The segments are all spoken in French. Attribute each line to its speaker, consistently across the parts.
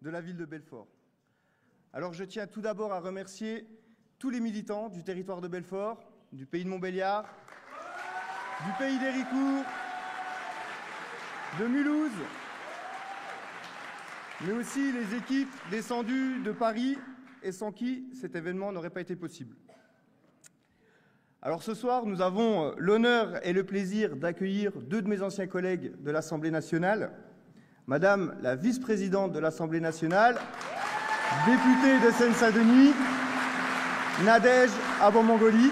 Speaker 1: de la ville de Belfort. Alors je tiens tout d'abord à remercier tous les militants du territoire de Belfort, du pays de Montbéliard, du pays d'Héricourt, de Mulhouse, mais aussi les équipes descendues de Paris et sans qui cet événement n'aurait pas été possible. Alors ce soir, nous avons l'honneur et le plaisir d'accueillir deux de mes anciens collègues de l'Assemblée nationale, Madame la vice-présidente de l'Assemblée nationale, députée de Seine-Saint-Denis, Nadège Abou-Mongoli,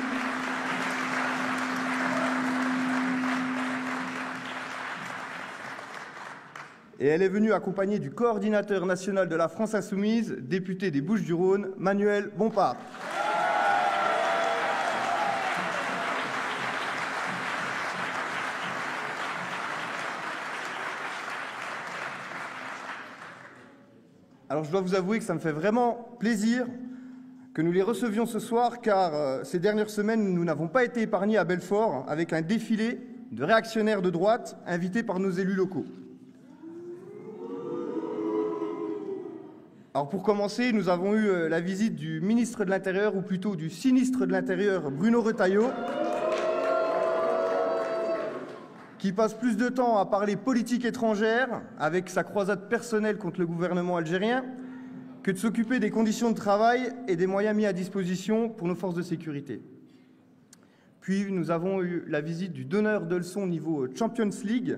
Speaker 1: et elle est venue accompagnée du coordinateur national de la France Insoumise, député des Bouches-du-Rhône, Manuel Bompard. Alors je dois vous avouer que ça me fait vraiment plaisir que nous les recevions ce soir, car ces dernières semaines, nous n'avons pas été épargnés à Belfort avec un défilé de réactionnaires de droite invités par nos élus locaux. Alors pour commencer, nous avons eu la visite du ministre de l'Intérieur, ou plutôt du sinistre de l'Intérieur, Bruno Retailleau, qui passe plus de temps à parler politique étrangère, avec sa croisade personnelle contre le gouvernement algérien, que de s'occuper des conditions de travail et des moyens mis à disposition pour nos forces de sécurité. Puis nous avons eu la visite du donneur de leçons au niveau Champions League,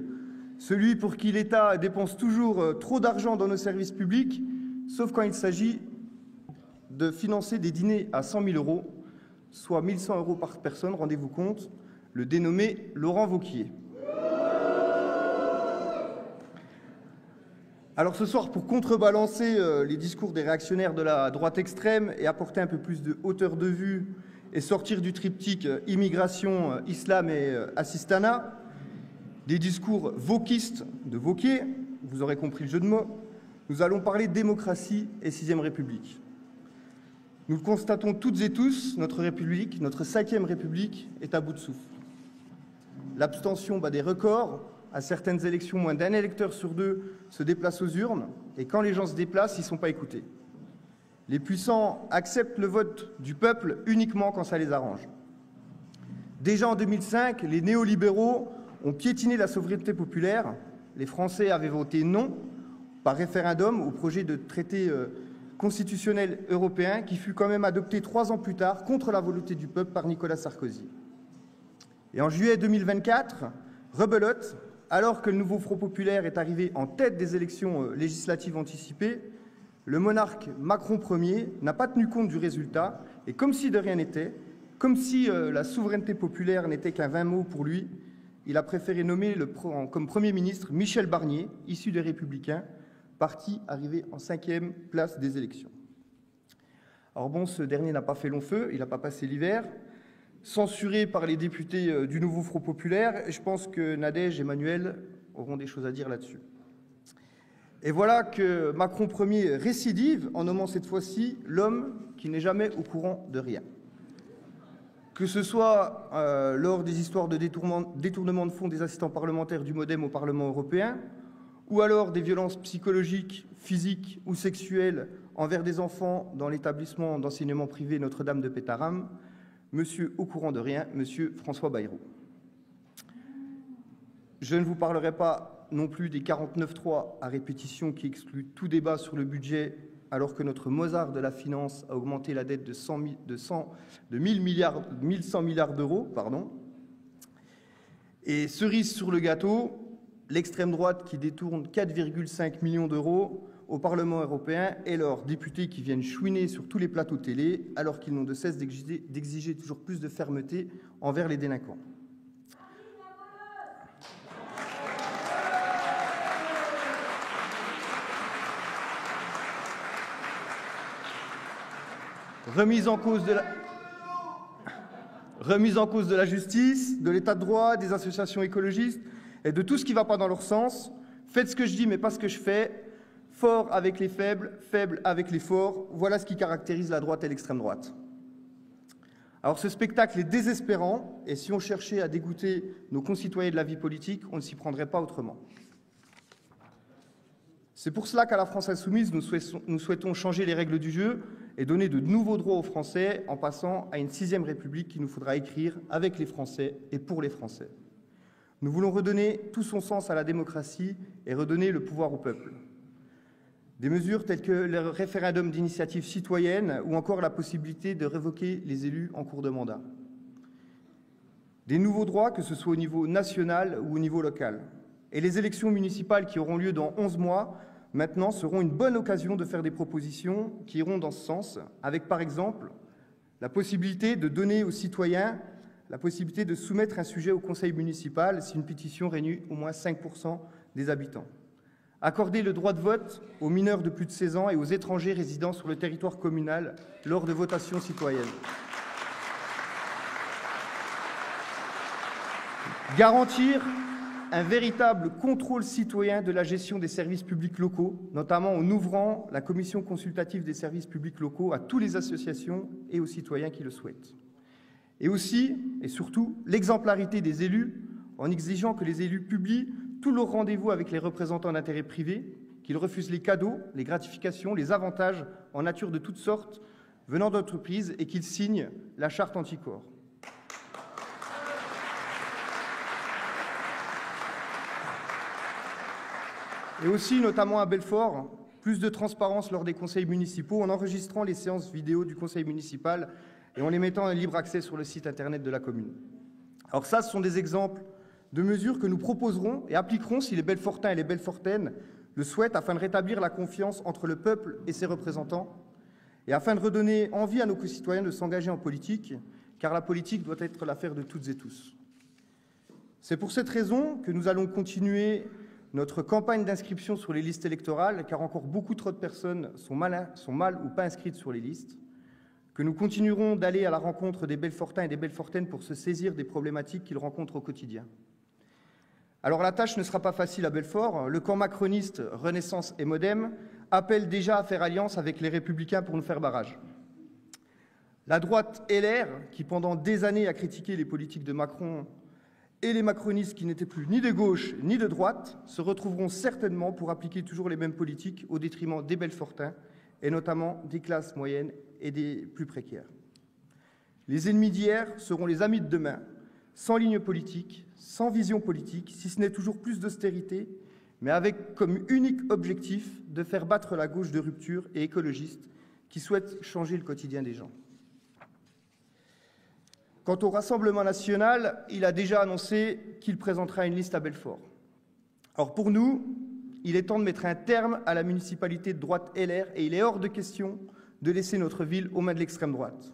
Speaker 1: celui pour qui l'État dépense toujours trop d'argent dans nos services publics, sauf quand il s'agit de financer des dîners à 100 000 €, soit 1 100 € par personne, rendez-vous compte, le dénommé Laurent Wauquiez. Alors ce soir, pour contrebalancer les discours des réactionnaires de la droite extrême et apporter un peu plus de hauteur de vue et sortir du triptyque immigration, islam et assistanat, des discours wokistes de Wauquiez, vous aurez compris le jeu de mots, nous allons parler de démocratie et 6e République. Nous le constatons toutes et tous, notre République, notre 5e République, est à bout de souffle. L'abstention bat des records. À certaines élections, moins d'un électeur sur deux se déplace aux urnes, et quand les gens se déplacent, ils ne sont pas écoutés. Les puissants acceptent le vote du peuple uniquement quand ça les arrange. Déjà en 2005, les néolibéraux ont piétiné la souveraineté populaire. Les Français avaient voté non par référendum au projet de traité constitutionnel européen qui fut quand même adopté 3 ans plus tard contre la volonté du peuple par Nicolas Sarkozy. Et en juillet 2024, rebelote, alors que le nouveau Front populaire est arrivé en tête des élections législatives anticipées, le monarque Macron Ier n'a pas tenu compte du résultat et, comme si de rien n'était, comme si la souveraineté populaire n'était qu'un vain mot pour lui, il a préféré nommer comme Premier ministre Michel Barnier, issu des Républicains, parti arrivé en 5e place des élections. Alors bon, ce dernier n'a pas fait long feu, il n'a pas passé l'hiver. Censuré par les députés du nouveau Front populaire, et je pense que Nadège et Manuel auront des choses à dire là-dessus. Et voilà que Macron Ier récidive en nommant cette fois-ci l'homme qui n'est jamais au courant de rien. Que ce soit lors des histoires de détournement de fonds des assistants parlementaires du MoDem au Parlement européen, ou alors des violences psychologiques, physiques ou sexuelles envers des enfants dans l'établissement d'enseignement privé Notre-Dame de Pétaram, Monsieur au courant de rien, Monsieur François Bayrou. Je ne vous parlerai pas non plus des 49.3 à répétition qui excluent tout débat sur le budget, alors que notre Mozart de la finance a augmenté la dette de 1 100 milliards d'euros. Et cerise sur le gâteau, l'extrême droite qui détourne 4,5 millions d'euros au Parlement européen et leurs députés qui viennent chouiner sur tous les plateaux télé alors qu'ils n'ont de cesse d'exiger toujours plus de fermeté envers les délinquants. Remise en cause de la justice, de l'état de droit, des associations écologistes et de tout ce qui ne va pas dans leur sens. Faites ce que je dis mais pas ce que je fais. Fort avec les faibles, faible avec les forts, voilà ce qui caractérise la droite et l'extrême droite. Alors ce spectacle est désespérant, et si on cherchait à dégoûter nos concitoyens de la vie politique, on ne s'y prendrait pas autrement. C'est pour cela qu'à la France Insoumise, nous souhaitons changer les règles du jeu et donner de nouveaux droits aux Français en passant à une 6e République qu'il nous faudra écrire avec les Français et pour les Français. Nous voulons redonner tout son sens à la démocratie et redonner le pouvoir au peuple. Des mesures telles que le référendum d'initiative citoyenne ou encore la possibilité de révoquer les élus en cours de mandat. Des nouveaux droits, que ce soit au niveau national ou au niveau local. Et les élections municipales qui auront lieu dans 11 mois, maintenant, seront une bonne occasion de faire des propositions qui iront dans ce sens, avec par exemple la possibilité de donner aux citoyens la possibilité de soumettre un sujet au conseil municipal si une pétition réunit au moins 5% des habitants. Accorder le droit de vote aux mineurs de plus de 16 ans et aux étrangers résidant sur le territoire communal lors de votations citoyennes. Garantir un véritable contrôle citoyen de la gestion des services publics locaux, notamment en ouvrant la commission consultative des services publics locaux à toutes les associations et aux citoyens qui le souhaitent. Et aussi, et surtout, l'exemplarité des élus, en exigeant que les élus publient tous leurs rendez-vous avec les représentants d'intérêt privé, qu'ils refusent les cadeaux, les gratifications, les avantages en nature de toutes sortes venant d'entreprises et qu'ils signent la charte anticorps. Et aussi, notamment à Belfort, plus de transparence lors des conseils municipaux en enregistrant les séances vidéo du conseil municipal et en les mettant en libre accès sur le site internet de la commune. Alors ça, ce sont des exemples de mesures que nous proposerons et appliquerons si les Belfortains et les Belfortaines le souhaitent afin de rétablir la confiance entre le peuple et ses représentants et afin de redonner envie à nos concitoyens de s'engager en politique, car la politique doit être l'affaire de toutes et tous. C'est pour cette raison que nous allons continuer notre campagne d'inscription sur les listes électorales, car encore beaucoup trop de personnes sont mal ou pas inscrites sur les listes, que nous continuerons d'aller à la rencontre des Belfortains et des Belfortaines pour se saisir des problématiques qu'ils rencontrent au quotidien. Alors la tâche ne sera pas facile à Belfort. Le camp macroniste Renaissance et Modem appelle déjà à faire alliance avec les Républicains pour nous faire barrage. La droite LR, qui pendant des années a critiqué les politiques de Macron, et les macronistes qui n'étaient plus ni de gauche ni de droite se retrouveront certainement pour appliquer toujours les mêmes politiques au détriment des Belfortains et notamment des classes moyennes et des plus précaires. Les ennemis d'hier seront les amis de demain, sans ligne politique, sans vision politique, si ce n'est toujours plus d'austérité, mais avec comme unique objectif de faire battre la gauche de rupture et écologiste qui souhaite changer le quotidien des gens. Quant au Rassemblement national, il a déjà annoncé qu'il présentera une liste à Belfort. Or, pour nous, il est temps de mettre un terme à la municipalité de droite LR et il est hors de question de laisser notre ville aux mains de l'extrême droite.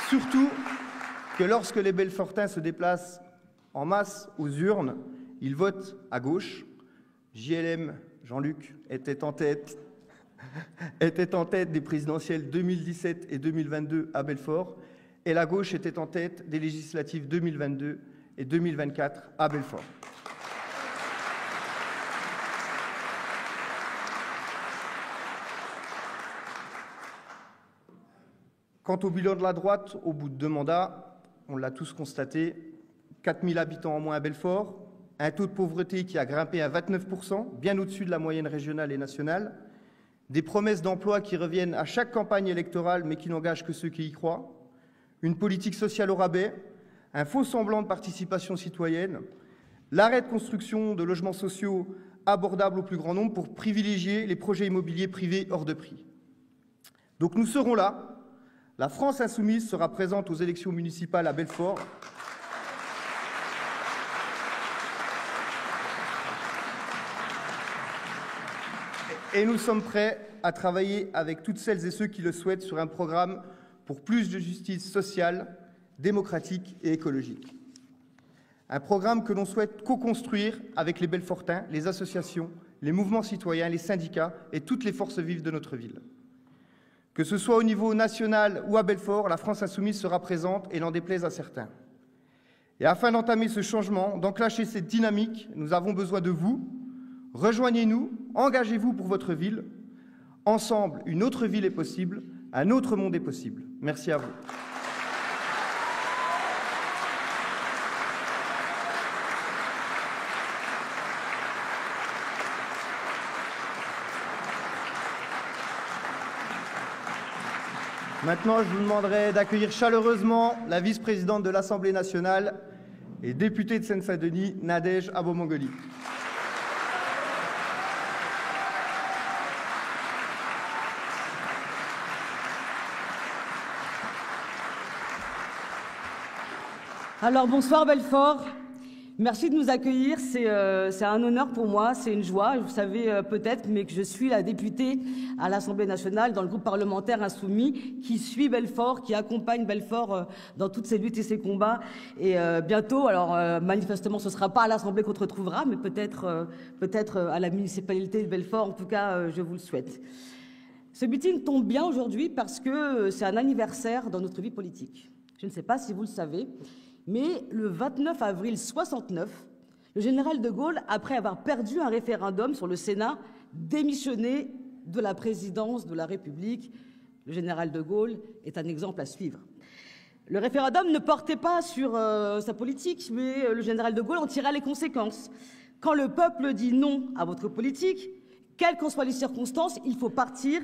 Speaker 1: Surtout que lorsque les Belfortains se déplacent en masse aux urnes, ils votent à gauche. JLM, Jean-Luc, était en tête des présidentielles 2017 et 2022 à Belfort, et la gauche était en tête des législatives 2022 et 2024 à Belfort. Quant au bilan de la droite, au bout de 2 mandats, on l'a tous constaté, 4 000 habitants en moins à Belfort, un taux de pauvreté qui a grimpé à 29%, bien au-dessus de la moyenne régionale et nationale, des promesses d'emploi qui reviennent à chaque campagne électorale mais qui n'engagent que ceux qui y croient, une politique sociale au rabais, un faux semblant de participation citoyenne, l'arrêt de construction de logements sociaux abordables au plus grand nombre pour privilégier les projets immobiliers privés hors de prix. Donc nous serons là, la France insoumise sera présente aux élections municipales à Belfort. Et nous sommes prêts à travailler avec toutes celles et ceux qui le souhaitent sur un programme pour plus de justice sociale, démocratique et écologique. Un programme que l'on souhaite co-construire avec les Belfortains, les associations, les mouvements citoyens, les syndicats et toutes les forces vives de notre ville. Que ce soit au niveau national ou à Belfort, la France insoumise sera présente et n'en déplaise à certains. Et afin d'entamer ce changement, d'enclencher cette dynamique, nous avons besoin de vous. Rejoignez-nous, engagez-vous pour votre ville. Ensemble, une autre ville est possible, un autre monde est possible. Merci à vous. Maintenant, je vous demanderai d'accueillir chaleureusement la vice-présidente de l'Assemblée nationale et députée de Seine-Saint-Denis, Nadège Abo-Mongoli.
Speaker 2: Alors bonsoir Belfort, merci de nous accueillir, c'est un honneur pour moi, c'est une joie, vous savez peut-être, mais que je suis la députée à l'Assemblée nationale dans le groupe parlementaire insoumis qui suit Belfort, qui accompagne Belfort dans toutes ses luttes et ses combats. Et bientôt, alors manifestement ce ne sera pas à l'Assemblée qu'on se retrouvera, mais peut-être à la municipalité de Belfort, en tout cas je vous le souhaite. Ce meeting tombe bien aujourd'hui parce que c'est un anniversaire dans notre vie politique. Je ne sais pas si vous le savez, mais le 29 avril 69, le général de Gaulle, après avoir perdu un référendum sur le Sénat, démissionnait de la présidence de la République. Le général de Gaulle est un exemple à suivre. Le référendum ne portait pas sur sa politique, mais le général de Gaulle en tira les conséquences. Quand le peuple dit non à votre politique, quelles qu'en soient les circonstances, il faut partir,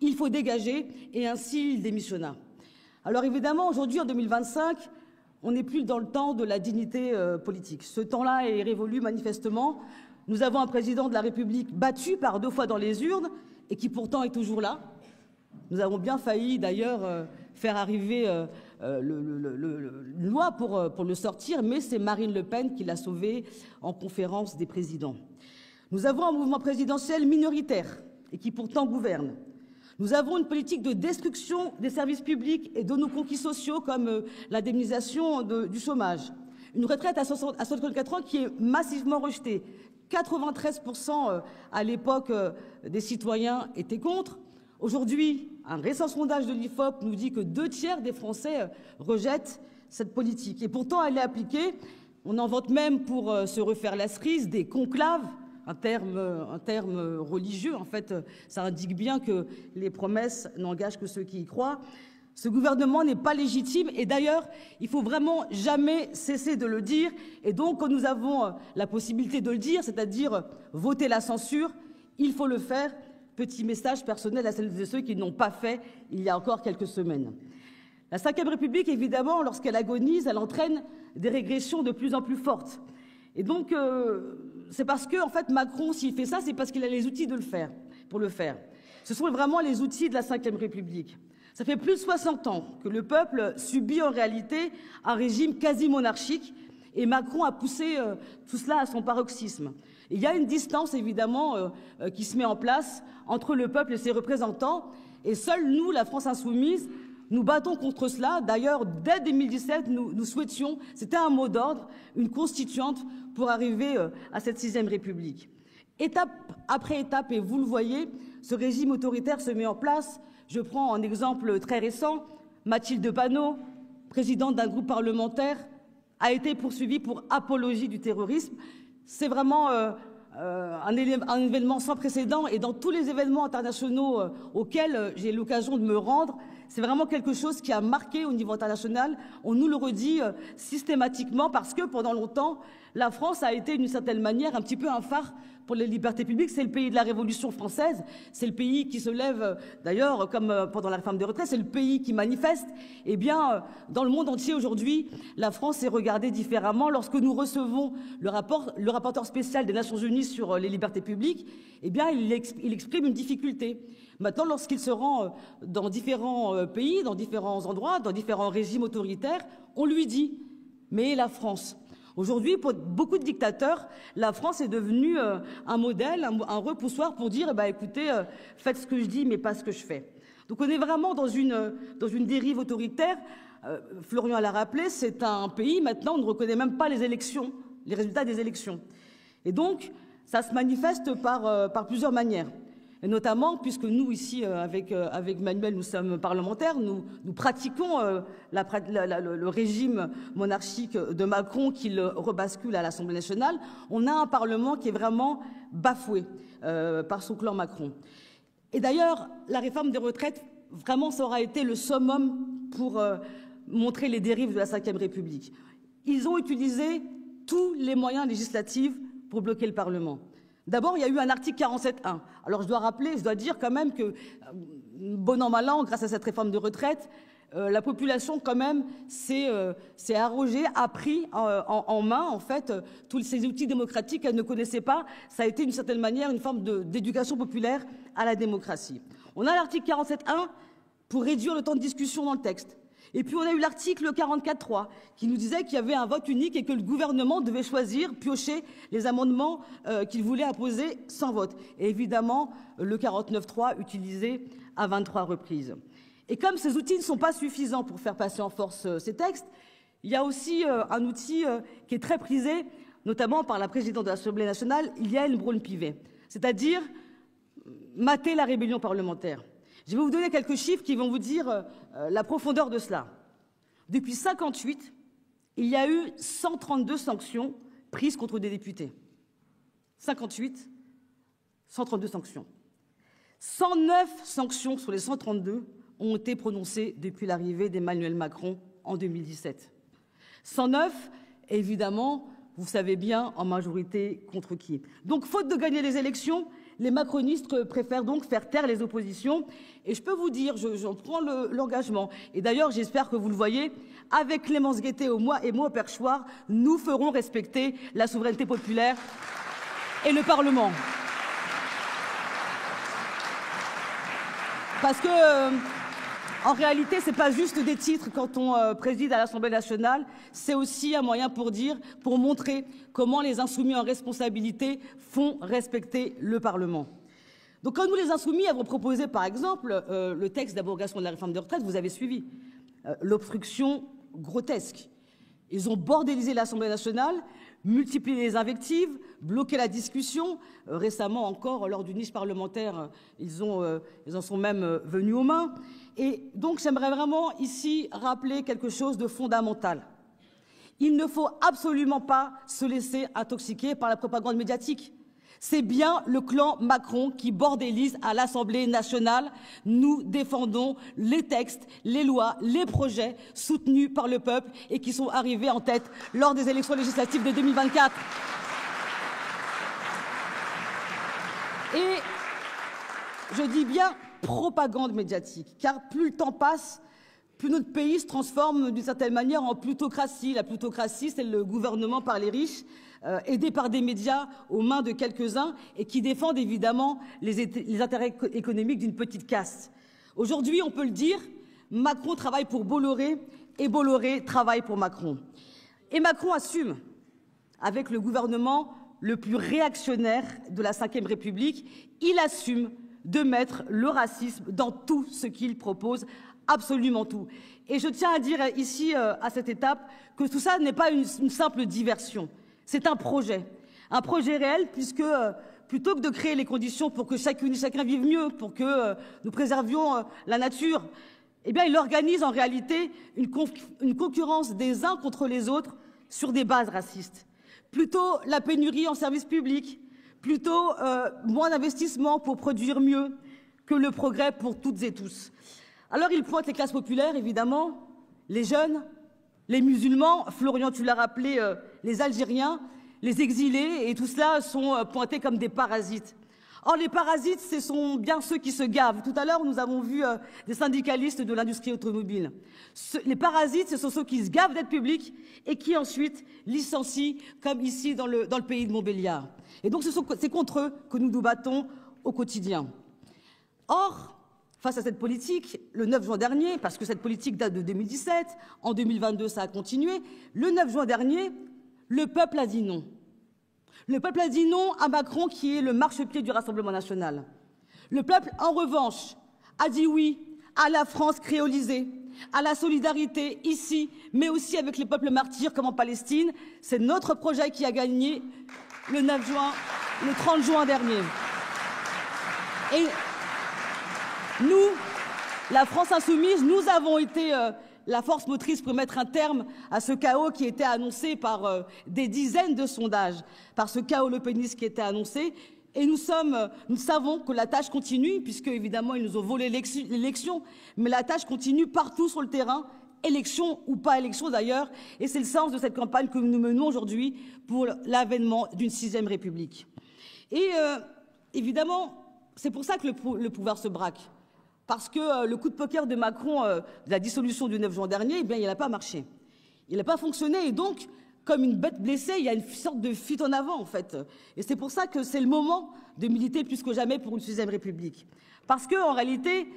Speaker 2: il faut dégager, et ainsi il démissionna. Alors évidemment, aujourd'hui, en 2025, on n'est plus dans le temps de la dignité politique. Ce temps-là est révolu manifestement. Nous avons un président de la République battu par 2 fois dans les urnes et qui pourtant est toujours là. Nous avons bien failli d'ailleurs faire arriver une loi pour le sortir, mais c'est Marine Le Pen qui l'a sauvé en conférence des présidents. Nous avons un mouvement présidentiel minoritaire et qui pourtant gouverne. Nous avons une politique de destruction des services publics et de nos conquis sociaux comme l'indemnisation du chômage. Une retraite à 64 ans qui est massivement rejetée. 93% à l'époque des citoyens étaient contre. Aujourd'hui, un récent sondage de l'IFOP nous dit que 2/3 des Français rejettent cette politique. Et pourtant, elle est appliquée. On invente même pour se refaire la cerise des conclaves. Un terme religieux, en fait, ça indique bien que les promesses n'engagent que ceux qui y croient. Ce gouvernement n'est pas légitime et d'ailleurs, il faut vraiment jamais cesser de le dire. Et donc, quand nous avons la possibilité de le dire, c'est-à-dire voter la censure, il faut le faire. Petit message personnel à celles et ceux qui n'ont pas fait il y a encore quelques semaines. La Ve République, évidemment, lorsqu'elle agonise, elle entraîne des régressions de plus en plus fortes. Et donc, c'est parce que, en fait, Macron, s'il fait ça, c'est parce qu'il a les outils pour le faire. Ce sont vraiment les outils de la Ve République. Ça fait plus de 60 ans que le peuple subit en réalité un régime quasi monarchique et Macron a poussé tout cela à son paroxysme. Il y a une distance, évidemment, qui se met en place entre le peuple et ses représentants. Et seuls nous, la France insoumise, nous battons contre cela. D'ailleurs, dès 2017, nous souhaitions, c'était un mot d'ordre, une constituante pour arriver à cette 6e République. Étape après étape, et vous le voyez, ce régime autoritaire se met en place. Je prends un exemple très récent. Mathilde Panot, présidente d'un groupe parlementaire, a été poursuivie pour apologie du terrorisme. C'est vraiment un événement sans précédent et dans tous les événements internationaux auxquels j'ai l'occasion de me rendre, c'est vraiment quelque chose qui a marqué au niveau international. On nous le redit systématiquement parce que pendant longtemps, la France a été d'une certaine manière un petit peu un phare pour les libertés publiques. C'est le pays de la Révolution française, c'est le pays qui se lève, d'ailleurs, comme pendant la réforme des retraites, c'est le pays qui manifeste. Eh bien, dans le monde entier aujourd'hui, la France est regardée différemment. Lorsque nous recevons le rapporteur spécial des Nations Unies sur les libertés publiques, eh bien, il exprime une difficulté. Maintenant, lorsqu'il se rend dans différents pays, dans différents endroits, dans différents régimes autoritaires, on lui dit « mais la France ». Aujourd'hui, pour beaucoup de dictateurs, la France est devenue un modèle, un repoussoir pour dire écoutez, faites ce que je dis, mais pas ce que je fais. Donc on est vraiment dans une dérive autoritaire. Florian l'a rappelé, c'est un pays, maintenant, on ne reconnaît même pas les élections, les résultats des élections. Et donc, ça se manifeste par plusieurs manières. Et notamment, puisque nous, ici, avec Manuel, nous sommes parlementaires, nous pratiquons le régime monarchique de Macron qu'il rebascule à l'Assemblée nationale, on a un Parlement qui est vraiment bafoué par son clan Macron. Et d'ailleurs, la réforme des retraites, vraiment, ça aura été le summum pour montrer les dérives de la Ve République. Ils ont utilisé tous les moyens législatifs pour bloquer le Parlement. D'abord, il y a eu un article 47.1. Alors je dois dire quand même que, bon an, mal an, grâce à cette réforme de retraite, la population quand même s'est arrogée, a pris en main en fait tous ces outils démocratiques qu'elle ne connaissait pas. Ça a été d'une certaine manière une forme d'éducation populaire à la démocratie. On a l'article 47.1 pour réduire le temps de discussion dans le texte. Et puis on a eu l'article 44.3 qui nous disait qu'il y avait un vote unique et que le gouvernement devait choisir, piocher les amendements qu'il voulait apposer sans vote. Et évidemment, le 49.3 utilisé à 23 reprises. Et comme ces outils ne sont pas suffisants pour faire passer en force ces textes, il y a aussi un outil qui est très prisé, notamment par la présidente de l'Assemblée nationale, Yaël Braun-Pivet, c'est-à-dire mater la rébellion parlementaire. Je vais vous donner quelques chiffres qui vont vous dire la profondeur de cela. Depuis 1958, il y a eu 132 sanctions prises contre des députés. 58, 132 sanctions. 109 sanctions sur les 132 ont été prononcées depuis l'arrivée d'Emmanuel Macron en 2017. 109, évidemment, vous savez bien, en majorité contre qui. Donc, faute de gagner les élections, les macronistes préfèrent donc faire taire les oppositions. Et je peux vous dire, j'en prends l'engagement, et d'ailleurs j'espère que vous le voyez, avec Clémence Guettet et moi au Perchoir, nous ferons respecter la souveraineté populaire et le Parlement. Parce que, en réalité, ce n'est pas juste des titres quand on préside à l'Assemblée nationale, c'est aussi un moyen pour montrer comment les insoumis en responsabilité font respecter le Parlement. Donc quand nous, les insoumis, avons proposé, par exemple, le texte d'abrogation de la réforme des retraites, vous avez suivi, l'obstruction grotesque. Ils ont bordélisé l'Assemblée nationale, multiplié les invectives, bloqué la discussion. Récemment encore, lors d'une niche parlementaire, ils en sont même venus aux mains. Et donc, j'aimerais vraiment ici rappeler quelque chose de fondamental. Il ne faut absolument pas se laisser intoxiquer par la propagande médiatique. C'est bien le clan Macron qui bordélise à l'Assemblée nationale. Nous défendons les textes, les lois, les projets soutenus par le peuple et qui sont arrivés en tête lors des élections législatives de 2024. Et je dis bien propagande médiatique, car plus le temps passe, plus notre pays se transforme d'une certaine manière en plutocratie. La plutocratie, c'est le gouvernement par les riches, aidé par des médias aux mains de quelques-uns et qui défendent évidemment les intérêts économiques d'une petite caste. Aujourd'hui, on peut le dire, Macron travaille pour Bolloré et Bolloré travaille pour Macron. Et Macron assume, avec le gouvernement le plus réactionnaire de la Ve République, il assume de mettre le racisme dans tout ce qu'il propose, absolument tout. Et je tiens à dire ici, à cette étape, que tout ça n'est pas une simple diversion. C'est un projet réel, puisque plutôt que de créer les conditions pour que chacune et chacun vive mieux, pour que nous préservions la nature, eh bien, il organise en réalité une concurrence des uns contre les autres sur des bases racistes. Plutôt la pénurie en services publics, plutôt moins d'investissements pour produire mieux que le progrès pour toutes et tous. Alors il pointe les classes populaires, évidemment, les jeunes, les musulmans, Florian, tu l'as rappelé, les Algériens, les exilés, et tout cela sont pointés comme des parasites. Or, les parasites, ce sont bien ceux qui se gavent. Tout à l'heure, nous avons vu des syndicalistes de l'industrie automobile. Les parasites, ce sont ceux qui se gavent d'aide publique et qui ensuite licencient, comme ici dans le pays de Montbéliard. Et donc, c'est contre eux que nous nous battons au quotidien. Or, face à cette politique, le 9 juin dernier, parce que cette politique date de 2017, en 2022, ça a continué, le 9 juin dernier, le peuple a dit non. Le peuple a dit non à Macron, qui est le marchepied du Rassemblement national. Le peuple, en revanche, a dit oui à la France créolisée, à la solidarité ici, mais aussi avec les peuples martyrs comme en Palestine. C'est notre projet qui a gagné le 9 juin, le 30 juin dernier. Et nous, la France insoumise, nous avons été la force motrice pour mettre un terme à ce chaos qui était annoncé par des dizaines de sondages, par ce chaos lepéniste qui était annoncé. Et nous savons que la tâche continue, puisque évidemment ils nous ont volé l'élection, mais la tâche continue partout sur le terrain élection ou pas élection d'ailleurs, et c'est le sens de cette campagne que nous menons aujourd'hui pour l'avènement d'une 6e République. Et évidemment, c'est pour ça que le pouvoir se braque. Parce que le coup de poker de Macron, de la dissolution du 9 juin dernier, eh bien, il n'a pas marché. Il n'a pas fonctionné et donc, comme une bête blessée, il y a une sorte de fuite en avant, en fait. Et c'est pour ça que c'est le moment de militer plus que jamais pour une 6e République. Parce que, en réalité,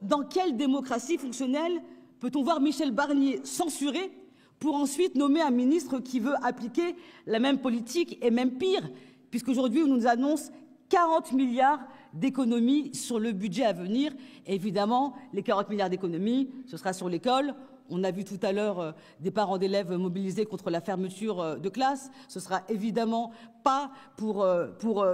Speaker 2: dans quelle démocratie fonctionnelle peut-on voir Michel Barnier censuré pour ensuite nommer un ministre qui veut appliquer la même politique et même pire, puisqu'aujourd'hui, on nous annonce 40 milliards d'économies sur le budget à venir. Et évidemment, les 40 milliards d'économies, ce sera sur l'école. On a vu tout à l'heure des parents d'élèves mobilisés contre la fermeture de classe. Ce sera évidemment pas pour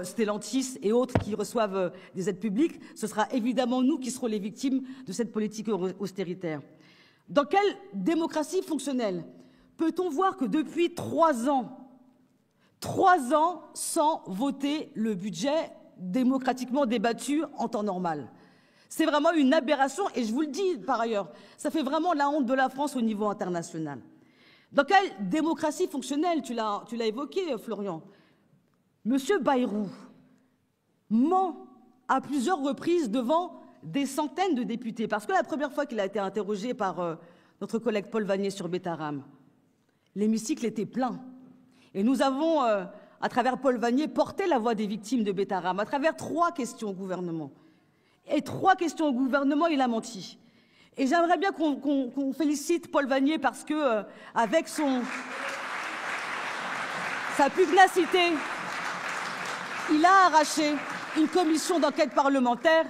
Speaker 2: Stellantis et autres qui reçoivent des aides publiques. Ce sera évidemment nous qui serons les victimes de cette politique austéritaire. Dans quelle démocratie fonctionnelle peut-on voir que depuis 3 ans sans voter le budget démocratiquement débattu en temps normal? C'est vraiment une aberration et je vous le dis par ailleurs, ça fait vraiment la honte de la France au niveau international. Dans quelle démocratie fonctionnelle, tu l'as évoqué Florian, Monsieur Bayrou ment à plusieurs reprises devant des centaines de députés, parce que la première fois qu'il a été interrogé par notre collègue Paul Vannier sur Betaram, l'hémicycle était plein. Et nous avons, à travers Paul Vannier, porté la voix des victimes de Betaram, à travers 3 questions au gouvernement. Et 3 questions au gouvernement, il a menti. Et j'aimerais bien qu'on félicite Paul Vannier parce que, avec sa pugnacité, il a arraché une commission d'enquête parlementaire.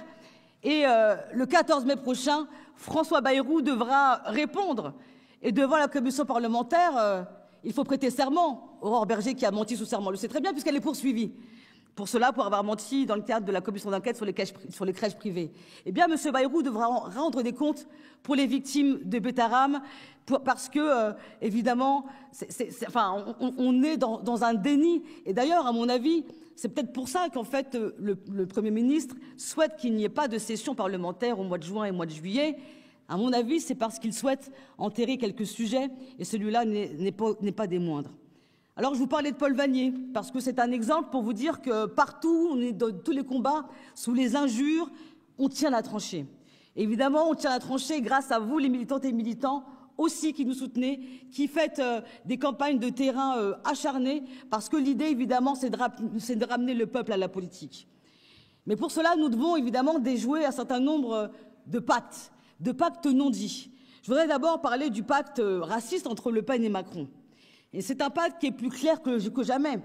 Speaker 2: Et le 14 mai prochain, François Bayrou devra répondre. Et devant la commission parlementaire, il faut prêter serment. Aurore Berger, qui a menti sous serment, le sait très bien puisqu'elle est poursuivie. Pour cela, pour avoir menti dans le cadre de la commission d'enquête sur les crèches privées. Eh bien, M. Bayrou devra rendre des comptes pour les victimes de Betaram, parce que, évidemment, on est dans un déni. Et d'ailleurs, à mon avis, c'est peut-être pour ça qu'en fait, le Premier ministre souhaite qu'il n'y ait pas de session parlementaire au mois de juin et au mois de juillet. À mon avis, c'est parce qu'il souhaite enterrer quelques sujets, et celui-là n'est pas des moindres. Alors, je vous parlais de Paul Vannier, parce que c'est un exemple pour vous dire que partout, on est dans tous les combats, sous les injures, on tient la tranchée. Et évidemment, on tient la tranchée grâce à vous, les militantes et militants, aussi qui nous soutenez, qui faites des campagnes de terrain acharnées, parce que l'idée, évidemment, c'est de ramener le peuple à la politique. Mais pour cela, nous devons évidemment déjouer un certain nombre de pactes non dits. Je voudrais d'abord parler du pacte raciste entre Le Pen et Macron. Et c'est un pacte qui est plus clair que jamais.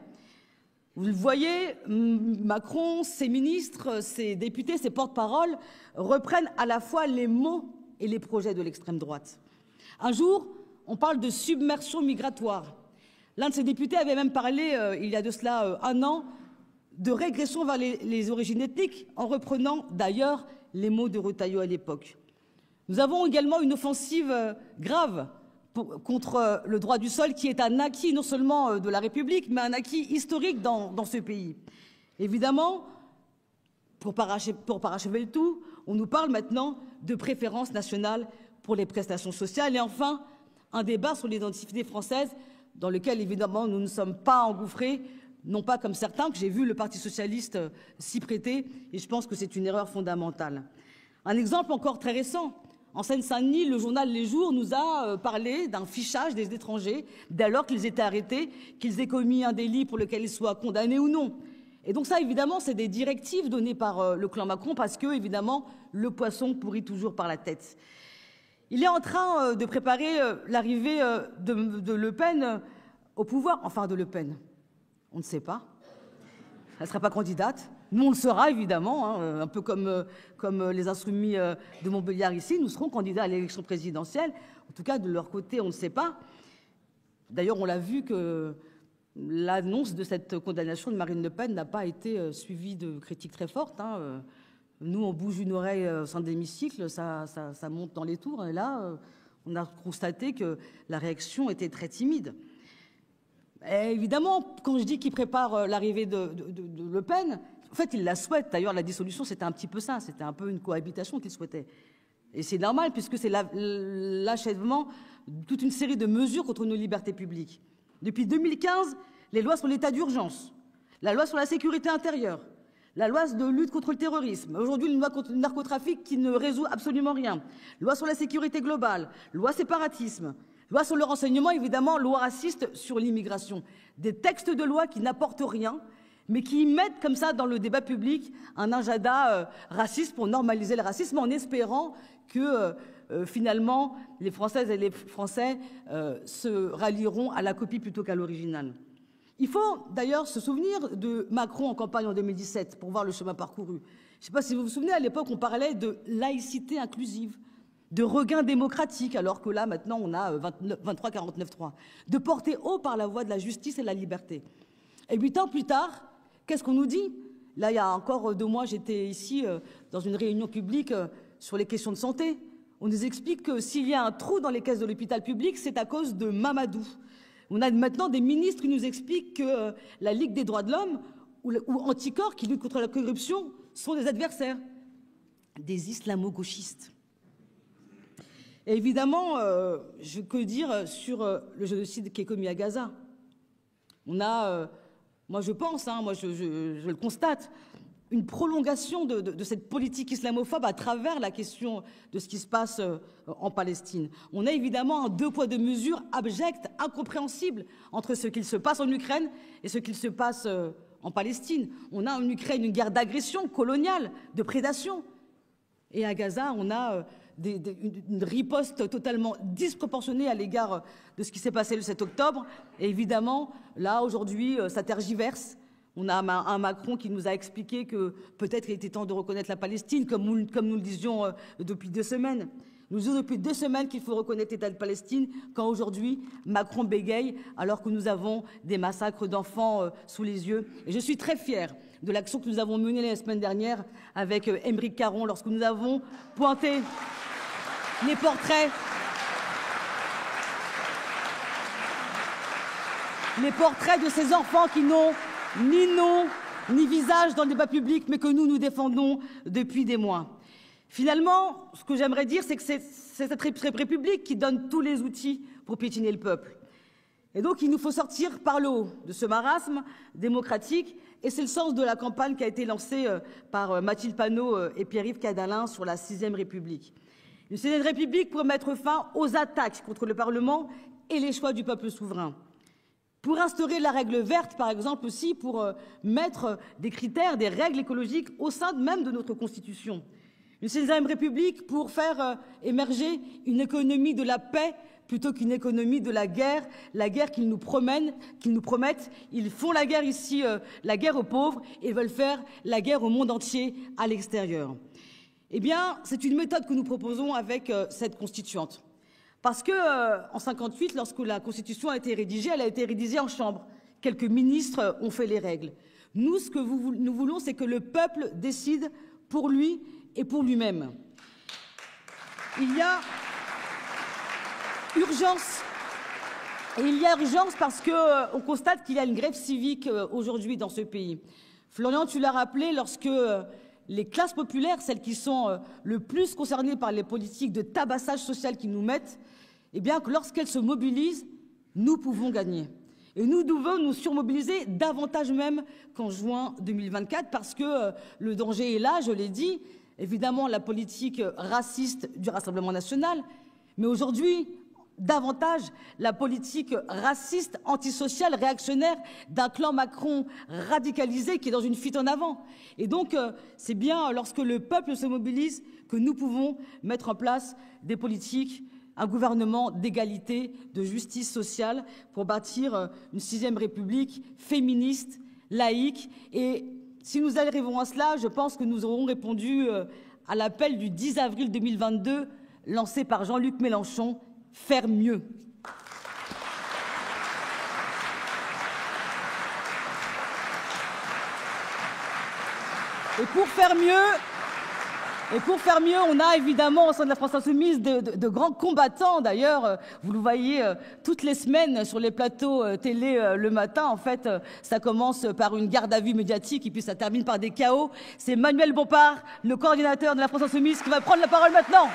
Speaker 2: Vous le voyez, Macron, ses ministres, ses députés, ses porte-paroles reprennent à la fois les mots et les projets de l'extrême droite. Un jour, on parle de submersion migratoire. L'un de ses députés avait même parlé, il y a de cela 1 an, de régression vers les origines ethniques, en reprenant d'ailleurs les mots de Retailleau à l'époque. Nous avons également une offensive grave contre le droit du sol, qui est un acquis non seulement de la République, mais un acquis historique dans ce pays. Évidemment, pour parachever le tout, on nous parle maintenant de préférence nationale pour les prestations sociales. Et enfin, un débat sur l'identité française, dans lequel, évidemment, nous ne sommes pas engouffrés, non pas comme certains, que j'ai vu le Parti socialiste s'y prêter, et je pense que c'est une erreur fondamentale. Un exemple encore très récent. En Seine-Saint-Denis, le journal Les Jours nous a parlé d'un fichage des étrangers dès lors qu'ils étaient arrêtés, qu'ils aient commis un délit pour lequel ils soient condamnés ou non. Et donc ça, évidemment, c'est des directives données par le clan Macron parce que, évidemment, le poisson pourrit toujours par la tête. Il est en train de préparer l'arrivée de Le Pen au pouvoir. Enfin, de Le Pen, on ne sait pas. Elle ne sera pas candidate. Nous, on le sera, évidemment, un peu comme les insoumis de Montbéliard ici. Nous serons candidats à l'élection présidentielle. En tout cas, de leur côté, on ne sait pas. D'ailleurs, on l'a vu que l'annonce de cette condamnation de Marine Le Pen n'a pas été suivie de critiques très fortes. Nous, on bouge une oreille au sein de l'hémicycle, ça monte dans les tours. Et là, on a constaté que la réaction était très timide. Et évidemment, quand je dis qu'il prépare l'arrivée de Le Pen, en fait, il la souhaite. D'ailleurs, la dissolution, c'était un petit peu ça. C'était un peu une cohabitation qu'il souhaitait. Et c'est normal, puisque c'est l'achèvement de toute une série de mesures contre nos libertés publiques. Depuis 2015, les lois sur l'état d'urgence, la loi sur la sécurité intérieure, la loi de lutte contre le terrorisme, aujourd'hui une loi contre le narcotrafic qui ne résout absolument rien, loi sur la sécurité globale, loi séparatisme, loi sur le renseignement, évidemment, loi raciste sur l'immigration. Des textes de loi qui n'apportent rien, mais qui mettent comme ça dans le débat public un agenda raciste pour normaliser le racisme, en espérant que finalement les Françaises et les Français se rallieront à la copie plutôt qu'à l'original. Il faut d'ailleurs se souvenir de Macron en campagne en 2017 pour voir le chemin parcouru. Je ne sais pas si vous vous souvenez, à l'époque, on parlait de laïcité inclusive, de regain démocratique, alors que là, maintenant, on a 23-49-3, de porter haut par la voie de la justice et de la liberté. Et 8 ans plus tard, qu'est-ce qu'on nous dit? Là, il y a encore 2 mois, j'étais ici dans une réunion publique sur les questions de santé. On nous explique que s'il y a un trou dans les caisses de l'hôpital public, c'est à cause de Mamadou. On a maintenant des ministres qui nous expliquent que la Ligue des droits de l'homme ou Anticorps, qui lutte contre la corruption, sont des adversaires, des islamo-gauchistes. Et évidemment, que dire sur le génocide qui est commis à Gaza? On a, moi je pense, moi je le constate, une prolongation de cette politique islamophobe à travers la question de ce qui se passe en Palestine. On a évidemment un 2 poids 2 mesures abject, incompréhensible entre ce qu'il se passe en Ukraine et ce qu'il se passe en Palestine. On a en Ukraine une guerre d'agression coloniale, de prédation. Et à Gaza, on a une riposte totalement disproportionnée à l'égard de ce qui s'est passé le 7 octobre. Et évidemment, là, aujourd'hui, ça tergiverse. On a un Macron qui nous a expliqué que peut-être il était temps de reconnaître la Palestine, comme nous le disions depuis 2 semaines. Nous disons depuis 2 semaines qu'il faut reconnaître l'État de Palestine, quand aujourd'hui, Macron bégaye alors que nous avons des massacres d'enfants sous les yeux. Et je suis très fière de l'action que nous avons menée la semaine dernière avec Aymeric Caron, lorsque nous avons pointé les portraits de ces enfants qui n'ont ni nom, ni visage dans le débat public, mais que nous défendons depuis des mois. Finalement, ce que j'aimerais dire, c'est que c'est cette République qui donne tous les outils pour piétiner le peuple. Et donc, il nous faut sortir par le haut de ce marasme démocratique, et c'est le sens de la campagne qui a été lancée par Mathilde Panot et Pierre-Yves Cadalin sur la 6e République. Une 6e République pour mettre fin aux attaques contre le Parlement et les choix du peuple souverain. Pour instaurer la règle verte, par exemple, aussi pour mettre des critères, des règles écologiques au sein même de notre Constitution. Une 6e République pour faire émerger une économie de la paix plutôt qu'une économie de la guerre qu'ils nous promettent. Ils font la guerre ici, la guerre aux pauvres, et veulent faire la guerre au monde entier à l'extérieur. Eh bien, c'est une méthode que nous proposons avec cette constituante. Parce que, en 1958, lorsque la Constitution a été rédigée, elle a été rédigée en chambre. Quelques ministres ont fait les règles. Nous, ce que nous voulons, c'est que le peuple décide pour lui et pour lui-même. Il y a urgence. Et il y a urgence parce qu'on constate qu'il y a une grève civique aujourd'hui dans ce pays. Florian, tu l'as rappelé, lorsque les classes populaires, celles qui sont le plus concernées par les politiques de tabassage social qu'ils nous mettent, eh bien, lorsqu'elles se mobilisent, nous pouvons gagner. Et nous devons nous surmobiliser davantage même qu'en juin 2024, parce que le danger est là, je l'ai dit, évidemment la politique raciste du Rassemblement national, mais aujourd'hui, davantage la politique raciste, antisociale, réactionnaire d'un clan Macron radicalisé qui est dans une fuite en avant. Et donc, c'est bien lorsque le peuple se mobilise que nous pouvons mettre en place des politiques, un gouvernement d'égalité, de justice sociale pour bâtir une 6e République féministe, laïque. Et si nous arrivons à cela, je pense que nous aurons répondu à l'appel du 10 avril 2022 lancé par Jean-Luc Mélenchon, faire mieux. Et pour faire mieux, Et pour faire mieux, on a évidemment au sein de la France Insoumise de grands combattants. D'ailleurs, vous le voyez toutes les semaines sur les plateaux télé le matin. En fait, ça commence par une garde à vue médiatique et puis ça termine par des chaos. C'est Manuel Bompard, le coordinateur de la France Insoumise, qui va prendre la parole maintenant.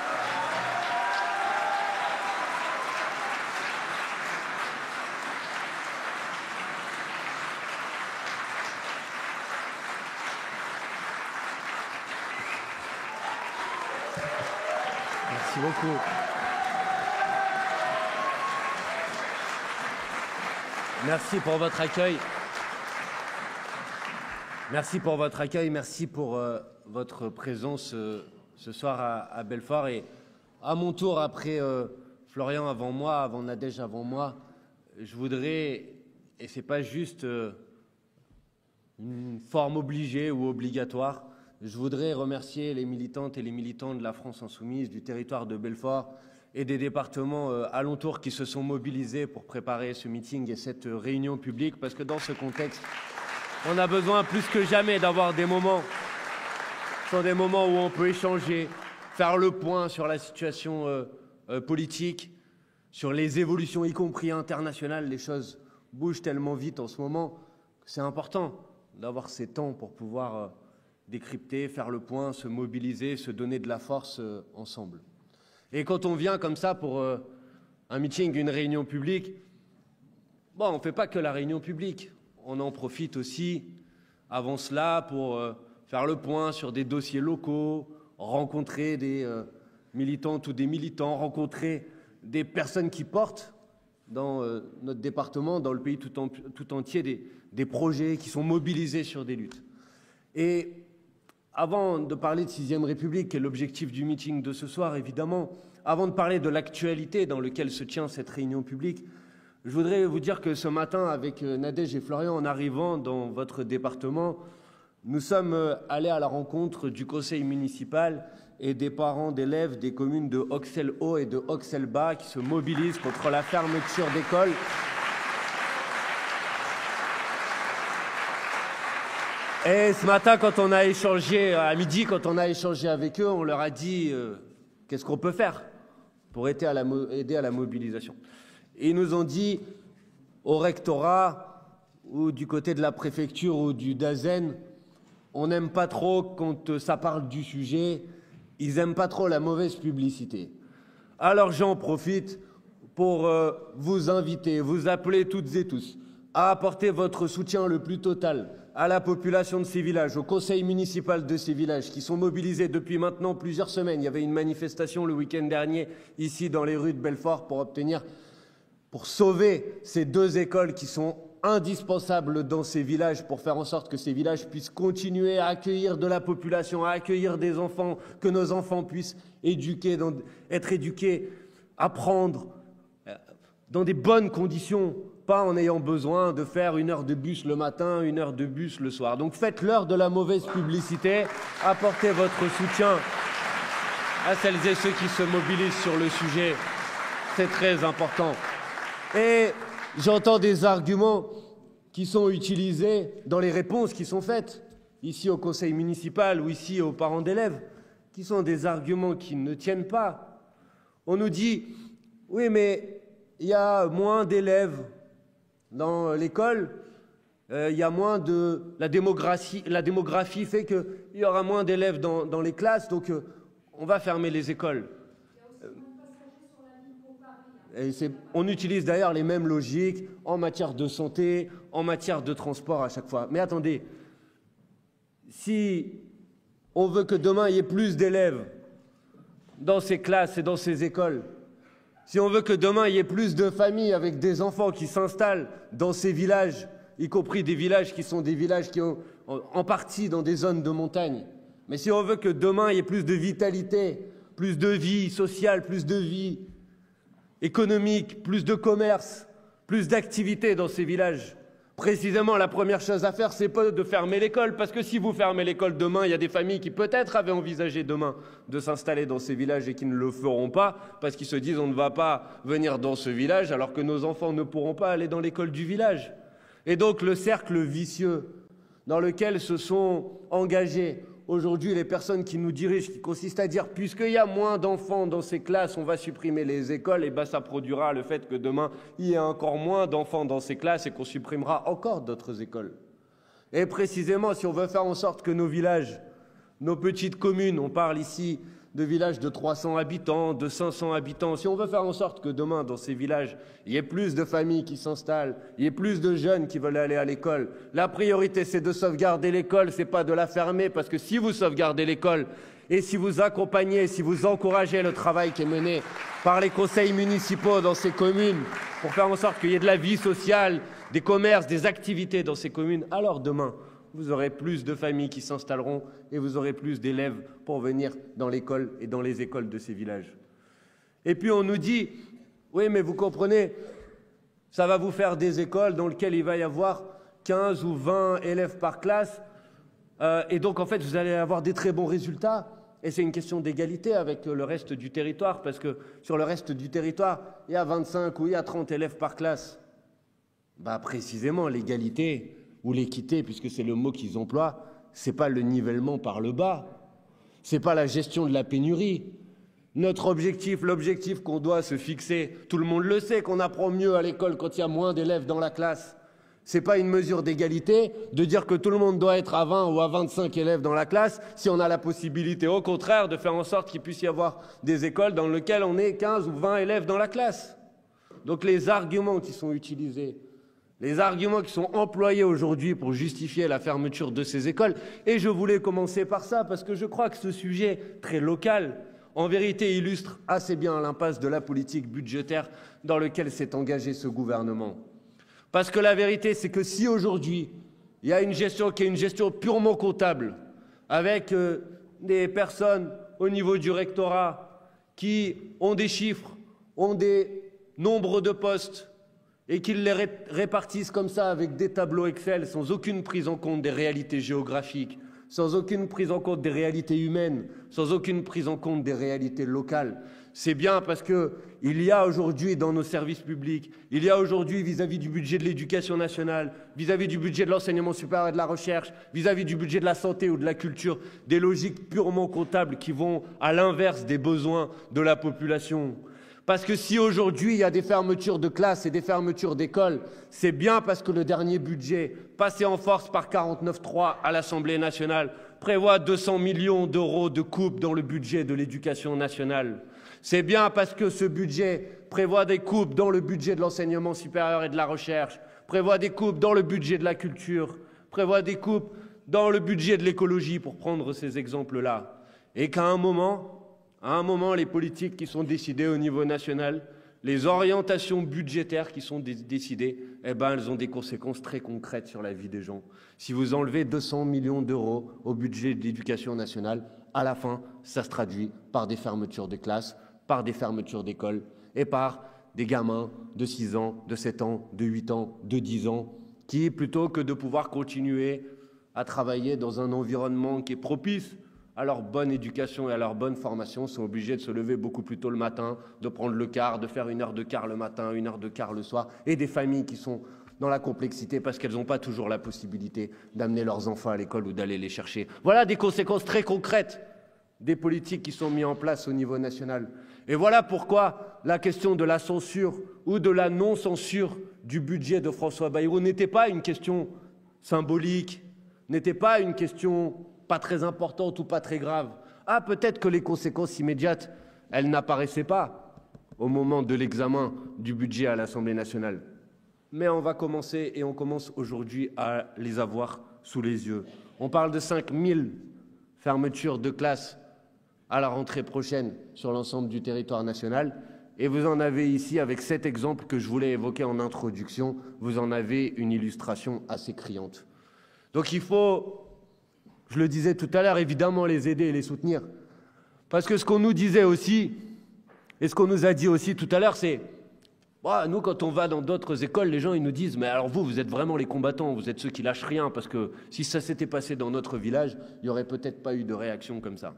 Speaker 3: Merci beaucoup. Merci pour votre accueil. Merci pour votre accueil. Merci pour votre présence ce soir à Belfort. Et à mon tour, après Florian avant moi, avant Nadège avant moi, je voudrais, et c'est pas juste une forme obligée ou obligatoire, je voudrais remercier les militantes et les militants de la France Insoumise, du territoire de Belfort et des départements alentours qui se sont mobilisés pour préparer ce meeting et cette réunion publique, parce que dans ce contexte, on a besoin plus que jamais d'avoir des moments, ce sont des moments où on peut échanger, faire le point sur la situation politique, sur les évolutions, y compris internationales. Les choses bougent tellement vite en ce moment que c'est important d'avoir ces temps pour pouvoir décrypter, faire le point, se mobiliser, se donner de la force ensemble. Et quand on vient comme ça pour un meeting, une réunion publique, bon, on ne fait pas que la réunion publique. On en profite aussi avant cela pour faire le point sur des dossiers locaux, rencontrer des militantes ou des militants, rencontrer des personnes qui portent dans notre département, dans le pays tout entier, des projets qui sont mobilisés sur des luttes. Et avant de parler de 6e République, qui est l'objectif du meeting de ce soir, évidemment, avant de parler de l'actualité dans laquelle se tient cette réunion publique, je voudrais vous dire que ce matin, avec Nadège et Florian, en arrivant dans votre département, nous sommes allés à la rencontre du conseil municipal et des parents d'élèves des communes de Auxel-Haut et de Auxel-Bas qui se mobilisent contre la fermeture d'écoles. Et ce matin, quand on a échangé, à midi, quand on a échangé avec eux, on leur a dit qu'est-ce qu'on peut faire pour aider à la mobilisation. Et ils nous ont dit, au rectorat ou du côté de la préfecture ou du DAZEN, on n'aime pas trop quand ça parle du sujet, ils n'aiment pas trop la mauvaise publicité. Alors j'en profite pour vous inviter, vous appeler toutes et tous à apporter votre soutien le plus total à la population de ces villages, au conseil municipal de ces villages qui sont mobilisés depuis maintenant plusieurs semaines. Il y avait une manifestation le week-end dernier ici dans les rues de Belfort pour sauver ces 2 écoles qui sont indispensables dans ces villages pour faire en sorte que ces villages puissent continuer à accueillir de la population, à accueillir des enfants, que nos enfants puissent être éduqués, apprendre dans des bonnes conditions, pas en ayant besoin de faire 1 heure de bus le matin, 1 heure de bus le soir. Donc faites l'heure de la mauvaise publicité, apportez votre soutien à celles et ceux qui se mobilisent sur le sujet. C'est très important. Et j'entends des arguments qui sont utilisés dans les réponses qui sont faites, ici au conseil municipal ou ici aux parents d'élèves, qui sont des arguments qui ne tiennent pas. On nous dit, oui, mais il y a moins d'élèves dans l'école, il y a moins de... La démographie fait qu'il y aura moins d'élèves dans les classes, donc on va fermer les écoles. On utilise d'ailleurs les mêmes logiques en matière de santé, en matière de transport à chaque fois. Mais attendez, si on veut que demain il y ait plus d'élèves dans ces classes et dans ces écoles, si on veut que demain il y ait plus de familles avec des enfants qui s'installent dans ces villages, y compris des villages qui sont des villages qui ont en partie dans des zones de montagne, mais si on veut que demain il y ait plus de vitalité, plus de vie sociale, plus de vie économique, plus de commerce, plus d'activité dans ces villages, précisément la première chose à faire, c'est pas de fermer l'école, parce que si vous fermez l'école demain, il y a des familles qui peut-être avaient envisagé demain de s'installer dans ces villages et qui ne le feront pas, parce qu'ils se disent on ne va pas venir dans ce village alors que nos enfants ne pourront pas aller dans l'école du village. Et donc le cercle vicieux dans lequel se sont engagés aujourd'hui les personnes qui nous dirigent, qui consistent à dire puisqu'il y a moins d'enfants dans ces classes, on va supprimer les écoles, et ça produira le fait que demain, il y ait encore moins d'enfants dans ces classes et qu'on supprimera encore d'autres écoles. Et précisément, si on veut faire en sorte que nos villages, nos petites communes, on parle ici de villages de 300 habitants, de 500 habitants, si on veut faire en sorte que demain, dans ces villages, il y ait plus de familles qui s'installent, il y ait plus de jeunes qui veulent aller à l'école, la priorité, c'est de sauvegarder l'école, c'est pas de la fermer, parce que si vous sauvegardez l'école et si vous accompagnez, si vous encouragez le travail qui est mené par les conseils municipaux dans ces communes pour faire en sorte qu'il y ait de la vie sociale, des commerces, des activités dans ces communes, alors demain, vous aurez plus de familles qui s'installeront et vous aurez plus d'élèves pour venir dans l'école et dans les écoles de ces villages. Et puis on nous dit, oui mais vous comprenez, ça va vous faire des écoles dans lesquelles il va y avoir 15 ou 20 élèves par classe et donc en fait vous allez avoir des très bons résultats. Et c'est une question d'égalité avec le reste du territoire parce que sur le reste du territoire, il y a 25 ou il y a 30 élèves par classe. Précisément l'égalité ou l'équité, puisque c'est le mot qu'ils emploient, ce n'est pas le nivellement par le bas, ce n'est pas la gestion de la pénurie. Notre objectif, l'objectif qu'on doit se fixer, tout le monde le sait, qu'on apprend mieux à l'école quand il y a moins d'élèves dans la classe. Ce n'est pas une mesure d'égalité de dire que tout le monde doit être à 20 ou à 25 élèves dans la classe si on a la possibilité, au contraire, de faire en sorte qu'il puisse y avoir des écoles dans lesquelles on ait 15 ou 20 élèves dans la classe. Donc les arguments qui sont utilisés, les arguments qui sont employés aujourd'hui pour justifier la fermeture de ces écoles, et je voulais commencer par ça parce que je crois que ce sujet très local, en vérité, illustre assez bien l'impasse de la politique budgétaire dans laquelle s'est engagé ce gouvernement. Parce que la vérité, c'est que si aujourd'hui, il y a une gestion qui est une gestion purement comptable, avec des personnes au niveau du rectorat qui ont des chiffres, ont des nombres de postes, et qu'ils les répartissent comme ça avec des tableaux Excel sans aucune prise en compte des réalités géographiques, sans aucune prise en compte des réalités humaines, sans aucune prise en compte des réalités locales. C'est bien parce qu'il y a aujourd'hui dans nos services publics, il y a aujourd'hui vis-à-vis du budget de l'éducation nationale, vis-à-vis du budget de l'enseignement supérieur et de la recherche, vis-à-vis du budget de la santé ou de la culture, des logiques purement comptables qui vont à l'inverse des besoins de la population. Parce que si aujourd'hui il y a des fermetures de classes et des fermetures d'écoles, c'est bien parce que le dernier budget, passé en force par 49.3 à l'Assemblée nationale, prévoit 200 millions d'euros de coupes dans le budget de l'éducation nationale. C'est bien parce que ce budget prévoit des coupes dans le budget de l'enseignement supérieur et de la recherche, prévoit des coupes dans le budget de la culture, prévoit des coupes dans le budget de l'écologie, pour prendre ces exemples-là. Et qu'à un moment, les politiques qui sont décidées au niveau national, les orientations budgétaires qui sont décidées, elles ont des conséquences très concrètes sur la vie des gens. Si vous enlevez 200 millions d'euros au budget de l'éducation nationale, à la fin, ça se traduit par des fermetures de classes, par des fermetures d'écoles et par des gamins de 6 ans, de 7 ans, de 8 ans, de 10 ans, qui, plutôt que de pouvoir continuer à travailler dans un environnement qui est propice à leur bonne éducation et à leur bonne formation, sont obligés de se lever beaucoup plus tôt le matin, de prendre le car, de faire 1 heure de car le matin, 1 heure de car le soir, et des familles qui sont dans la complexité parce qu'elles n'ont pas toujours la possibilité d'amener leurs enfants à l'école ou d'aller les chercher. Voilà des conséquences très concrètes des politiques qui sont mises en place au niveau national. Et voilà pourquoi la question de la censure ou de la non-censure du budget de François Bayrou n'était pas une question symbolique, n'était pas une question pas très importante ou pas très grave. Ah, peut-être que les conséquences immédiates, elles n'apparaissaient pas au moment de l'examen du budget à l'Assemblée nationale. Mais on va commencer, et on commence aujourd'hui à les avoir sous les yeux. On parle de 5000 fermetures de classes à la rentrée prochaine sur l'ensemble du territoire national. Et vous en avez ici, avec cet exemple que je voulais évoquer en introduction, vous en avez une illustration assez criante. Donc il faut, je le disais tout à l'heure, évidemment les aider et les soutenir. Parce que ce qu'on nous disait aussi, et ce qu'on nous a dit aussi tout à l'heure, c'est nous, quand on va dans d'autres écoles, les gens ils nous disent « Mais alors vous êtes vraiment les combattants, vous êtes ceux qui lâchent rien, parce que si ça s'était passé dans notre village, il n'y aurait peut-être pas eu de réaction comme ça. »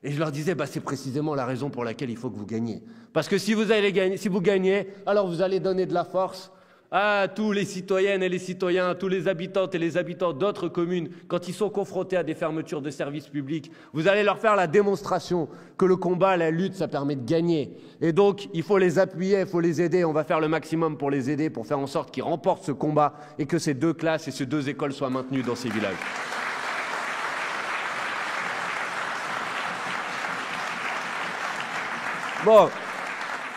Speaker 3: Et je leur disais « C'est précisément la raison pour laquelle il faut que vous gagniez. Parce que si vous gagnez, alors vous allez donner de la force à tous les citoyennes et les citoyens, à tous les habitantes et les habitants d'autres communes, quand ils sont confrontés à des fermetures de services publics, vous allez leur faire la démonstration que le combat, la lutte, ça permet de gagner. Et donc, il faut les appuyer, il faut les aider. On va faire le maximum pour les aider, pour faire en sorte qu'ils remportent ce combat et que ces 2 classes et ces 2 écoles soient maintenues dans ces villages. Bon.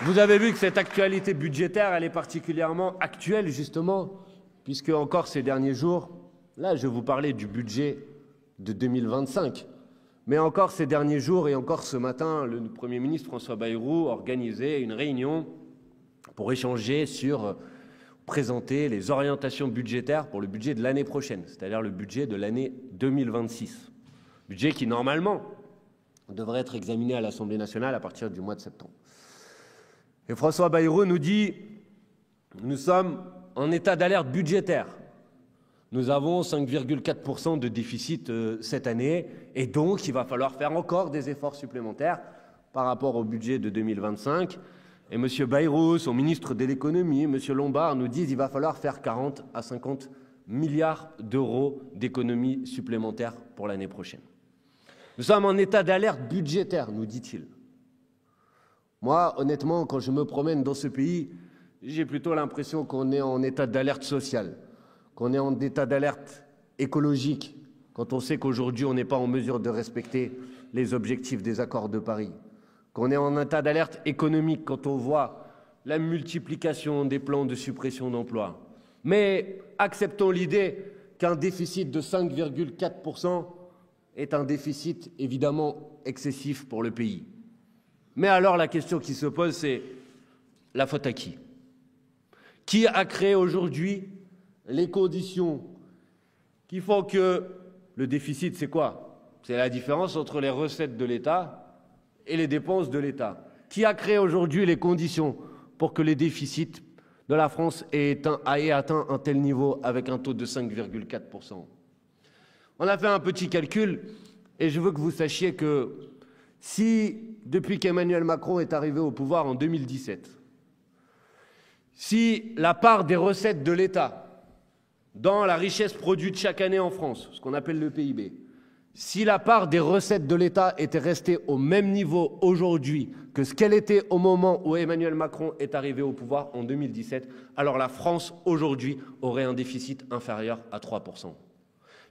Speaker 3: Vous avez vu que cette actualité budgétaire, elle est particulièrement actuelle, justement, puisque encore ces derniers jours, là, je vous parlais du budget de 2025, mais encore ces derniers jours et encore ce matin, le Premier ministre François Bayrou organisait une réunion pour échanger sur présenter les orientations budgétaires pour le budget de l'année prochaine, c'est-à-dire le budget de l'année 2026. Budget qui, normalement, devrait être examiné à l'Assemblée nationale à partir du mois de septembre. Et François Bayrou nous dit, nous sommes en état d'alerte budgétaire. Nous avons 5,4% de déficit cette année et donc il va falloir faire encore des efforts supplémentaires par rapport au budget de 2025. Et M. Bayrou, son ministre de l'économie, M. Lombard, nous disent qu'il va falloir faire 40 à 50 milliards d'euros d'économies supplémentaires pour l'année prochaine. Nous sommes en état d'alerte budgétaire, nous dit-il. Moi, honnêtement, quand je me promène dans ce pays, j'ai plutôt l'impression qu'on est en état d'alerte sociale, qu'on est en état d'alerte écologique, quand on sait qu'aujourd'hui, on n'est pas en mesure de respecter les objectifs des accords de Paris, qu'on est en état d'alerte économique, quand on voit la multiplication des plans de suppression d'emplois. Mais acceptons l'idée qu'un déficit de 5,4% est un déficit évidemment excessif pour le pays. Mais alors la question qui se pose, c'est la faute à qui? Qui a créé aujourd'hui les conditions qui font que le déficit, c'est quoi? C'est la différence entre les recettes de l'État et les dépenses de l'État. Qui a créé aujourd'hui les conditions pour que les déficits de la France aient atteint un tel niveau avec un taux de 5,4%? On a fait un petit calcul et je veux que vous sachiez que si, depuis qu'Emmanuel Macron est arrivé au pouvoir en 2017, si la part des recettes de l'État dans la richesse produite chaque année en France, ce qu'on appelle le PIB, si la part des recettes de l'État était restée au même niveau aujourd'hui que ce qu'elle était au moment où Emmanuel Macron est arrivé au pouvoir en 2017, alors la France aujourd'hui aurait un déficit inférieur à 3%.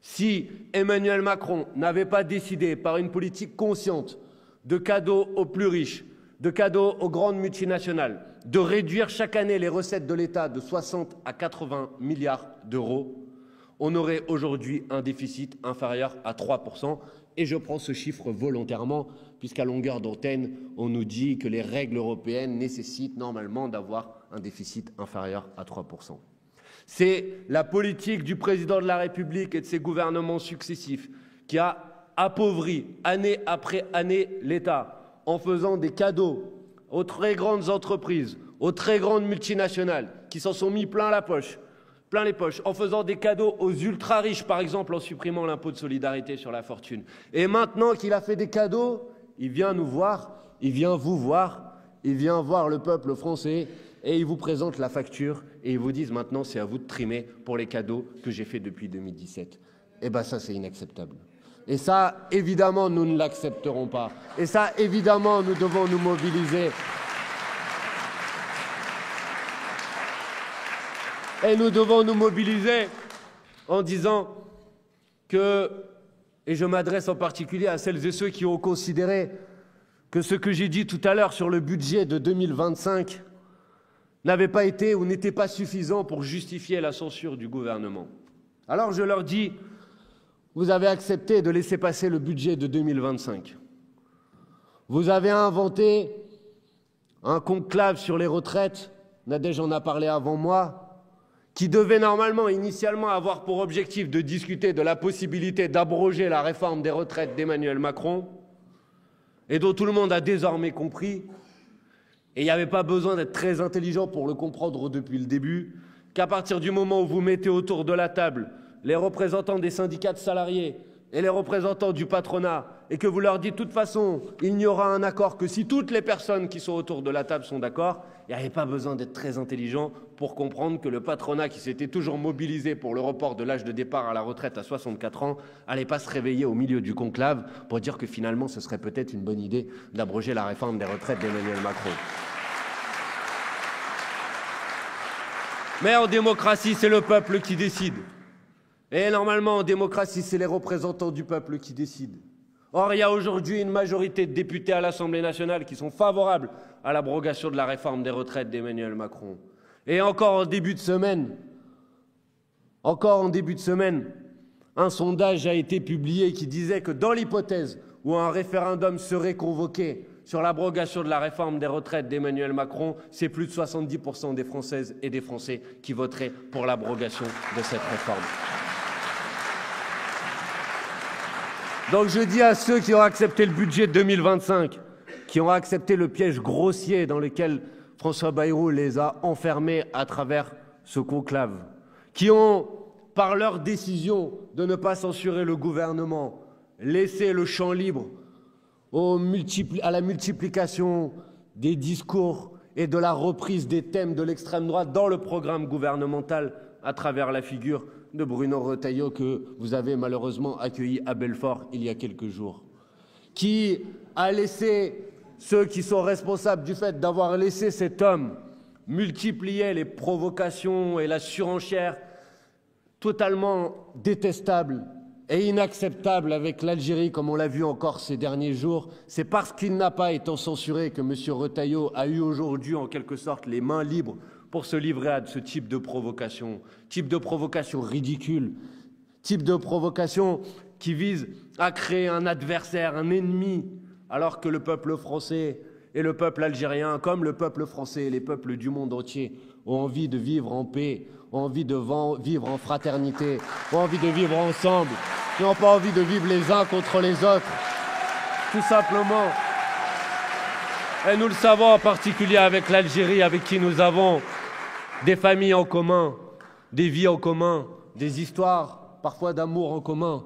Speaker 3: Si Emmanuel Macron n'avait pas décidé par une politique consciente de cadeaux aux plus riches, de cadeaux aux grandes multinationales, de réduire chaque année les recettes de l'État de 60 à 80 milliards d'euros, on aurait aujourd'hui un déficit inférieur à 3%. Et je prends ce chiffre volontairement, puisqu'à longueur d'antenne, on nous dit que les règles européennes nécessitent normalement d'avoir un déficit inférieur à 3%. C'est la politique du président de la République et de ses gouvernements successifs qui a appauvri année après année l'État en faisant des cadeaux aux très grandes entreprises, aux très grandes multinationales qui s'en sont mis plein les poches, en faisant des cadeaux aux ultra-riches, par exemple en supprimant l'impôt de solidarité sur la fortune. Et maintenant qu'il a fait des cadeaux, il vient nous voir, il vient vous voir, il vient voir le peuple français et il vous présente la facture et ils vous disent maintenant c'est à vous de trimer pour les cadeaux que j'ai faits depuis 2017. Eh bien ça c'est inacceptable. Et ça, évidemment, nous ne l'accepterons pas. Et ça, évidemment, nous devons nous mobiliser. Et nous devons nous mobiliser en disant que, et je m'adresse en particulier à celles et ceux qui ont considéré que ce que j'ai dit tout à l'heure sur le budget de 2025 n'avait pas été ou n'était pas suffisant pour justifier la censure du gouvernement. Alors je leur dis, vous avez accepté de laisser passer le budget de 2025. Vous avez inventé un conclave sur les retraites, Nadège en a parlé avant moi, qui devait normalement, initialement, avoir pour objectif de discuter de la possibilité d'abroger la réforme des retraites d'Emmanuel Macron, et dont tout le monde a désormais compris, et il n'y avait pas besoin d'être très intelligent pour le comprendre depuis le début, qu'à partir du moment où vous mettez autour de la table les représentants des syndicats de salariés et les représentants du patronat et que vous leur dites de toute façon, il n'y aura un accord que si toutes les personnes qui sont autour de la table sont d'accord, il n'y avait pas besoin d'être très intelligent pour comprendre que le patronat qui s'était toujours mobilisé pour le report de l'âge de départ à la retraite à 64 ans n'allait pas se réveiller au milieu du conclave pour dire que finalement ce serait peut-être une bonne idée d'abroger la réforme des retraites d'Emmanuel Macron. Mais en démocratie, c'est le peuple qui décide. Et normalement, en démocratie, c'est les représentants du peuple qui décident. Or, il y a aujourd'hui une majorité de députés à l'Assemblée nationale qui sont favorables à l'abrogation de la réforme des retraites d'Emmanuel Macron. Et encore en début de semaine, un sondage a été publié qui disait que dans l'hypothèse où un référendum serait convoqué sur l'abrogation de la réforme des retraites d'Emmanuel Macron, c'est plus de 70% des Françaises et des Français qui voteraient pour l'abrogation de cette réforme. Donc je dis à ceux qui ont accepté le budget de 2025, qui ont accepté le piège grossier dans lequel François Bayrou les a enfermés à travers ce conclave, qui ont, par leur décision de ne pas censurer le gouvernement, laissé le champ libre à la multiplication des discours et de la reprise des thèmes de l'extrême droite dans le programme gouvernemental à travers la figure de Bruno Retailleau que vous avez malheureusement accueilli à Belfort il y a quelques jours, qui a laissé ceux qui sont responsables du fait d'avoir laissé cet homme multiplier les provocations et la surenchère totalement détestable et inacceptable avec l'Algérie, comme on l'a vu encore ces derniers jours. C'est parce qu'il n'a pas été censuré que M. Retailleau a eu aujourd'hui en quelque sorte les mains libres pour se livrer à ce type de provocation ridicule, type de provocation qui vise à créer un adversaire, un ennemi, alors que le peuple français et le peuple algérien, comme le peuple français et les peuples du monde entier, ont envie de vivre en paix, ont envie de vivre en fraternité, ont envie de vivre ensemble, n'ont pas envie de vivre les uns contre les autres, tout simplement. Et nous le savons en particulier avec l'Algérie, avec qui nous avons des familles en commun, des vies en commun, des histoires parfois d'amour en commun,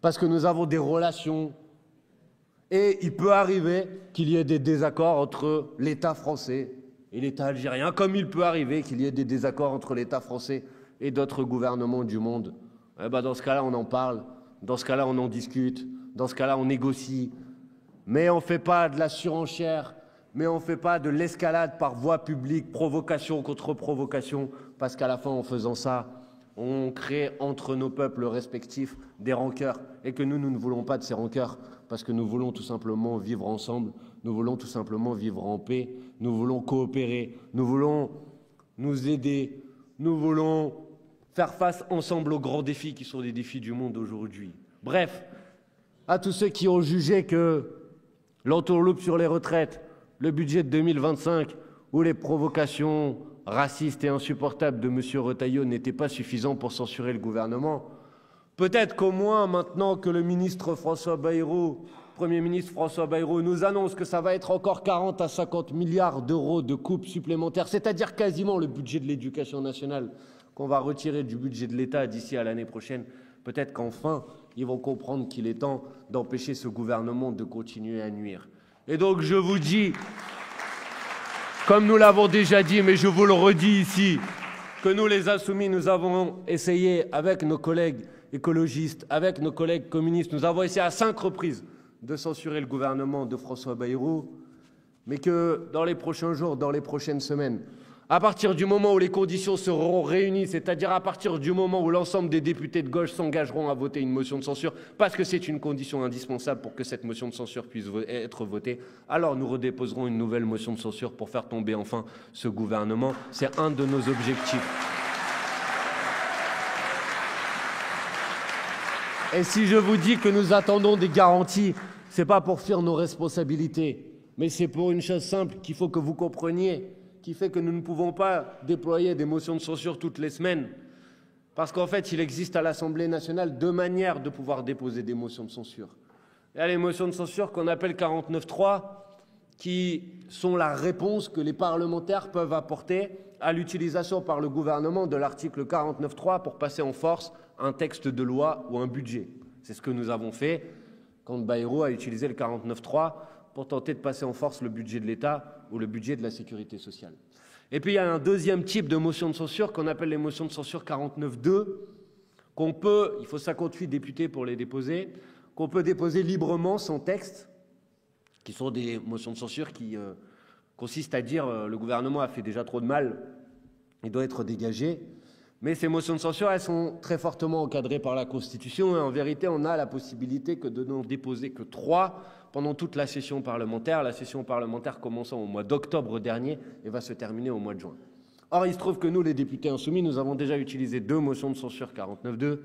Speaker 3: parce que nous avons des relations. Et il peut arriver qu'il y ait des désaccords entre l'État français et l'État algérien, comme il peut arriver qu'il y ait des désaccords entre l'État français et d'autres gouvernements du monde. Eh ben dans ce cas-là, on en parle, dans ce cas-là, on en discute, dans ce cas-là, on négocie. Mais on ne fait pas de la surenchère, mais on ne fait pas de l'escalade par voie publique, provocation contre provocation, parce qu'à la fin, en faisant ça, on crée entre nos peuples respectifs des rancœurs, et que nous ne voulons pas de ces rancœurs, parce que nous voulons tout simplement vivre ensemble, nous voulons tout simplement vivre en paix, nous voulons coopérer, nous voulons nous aider, nous voulons faire face ensemble aux grands défis qui sont les défis du monde aujourd'hui. Bref, à tous ceux qui ont jugé que l'entourloupe sur les retraites, le budget de 2025 ou les provocations racistes et insupportables de M. Retailleau n'étaient pas suffisants pour censurer le gouvernement, peut-être qu'au moins maintenant que le ministre François Bayrou, Premier ministre François Bayrou nous annonce que ça va être encore 40 à 50 milliards d'euros de coupes supplémentaires, c'est-à-dire quasiment le budget de l'éducation nationale qu'on va retirer du budget de l'État d'ici à l'année prochaine, peut-être qu'enfin ils vont comprendre qu'il est temps d'empêcher ce gouvernement de continuer à nuire. Et donc je vous dis, comme nous l'avons déjà dit, mais je vous le redis ici, que nous les Insoumis, nous avons essayé avec nos collègues écologistes, avec nos collègues communistes, nous avons essayé à 5 reprises de censurer le gouvernement de François Bayrou, mais que dans les prochains jours, dans les prochaines semaines, à partir du moment où les conditions seront réunies, c'est-à-dire à partir du moment où l'ensemble des députés de gauche s'engageront à voter une motion de censure, parce que c'est une condition indispensable pour que cette motion de censure puisse être votée, alors nous redéposerons une nouvelle motion de censure pour faire tomber enfin ce gouvernement. C'est un de nos objectifs. Et si je vous dis que nous attendons des garanties, ce n'est pas pour fuir nos responsabilités, mais c'est pour une chose simple qu'il faut que vous compreniez, qui fait que nous ne pouvons pas déployer des motions de censure toutes les semaines. Parce qu'en fait, il existe à l'Assemblée nationale 2 manières de pouvoir déposer des motions de censure. Il y a les motions de censure qu'on appelle 49.3, qui sont la réponse que les parlementaires peuvent apporter à l'utilisation par le gouvernement de l'article 49.3 pour passer en force un texte de loi ou un budget. C'est ce que nous avons fait quand Bayrou a utilisé le 49.3 pour tenter de passer en force le budget de l'État ou le budget de la sécurité sociale. Et puis il y a un deuxième type de motion de censure qu'on appelle les motions de censure 49.2, qu'on peut, il faut 58 députés pour les déposer, qu'on peut déposer librement sans texte, qui sont des motions de censure qui consistent à dire le gouvernement a fait déjà trop de mal, il doit être dégagé. Mais ces motions de censure, elles sont très fortement encadrées par la Constitution et en vérité, on a la possibilité que de n'en déposer que 3 pendant toute la session parlementaire commençant au mois d'octobre dernier et va se terminer au mois de juin. Or, il se trouve que nous, les députés insoumis, nous avons déjà utilisé 2 motions de censure 49.2,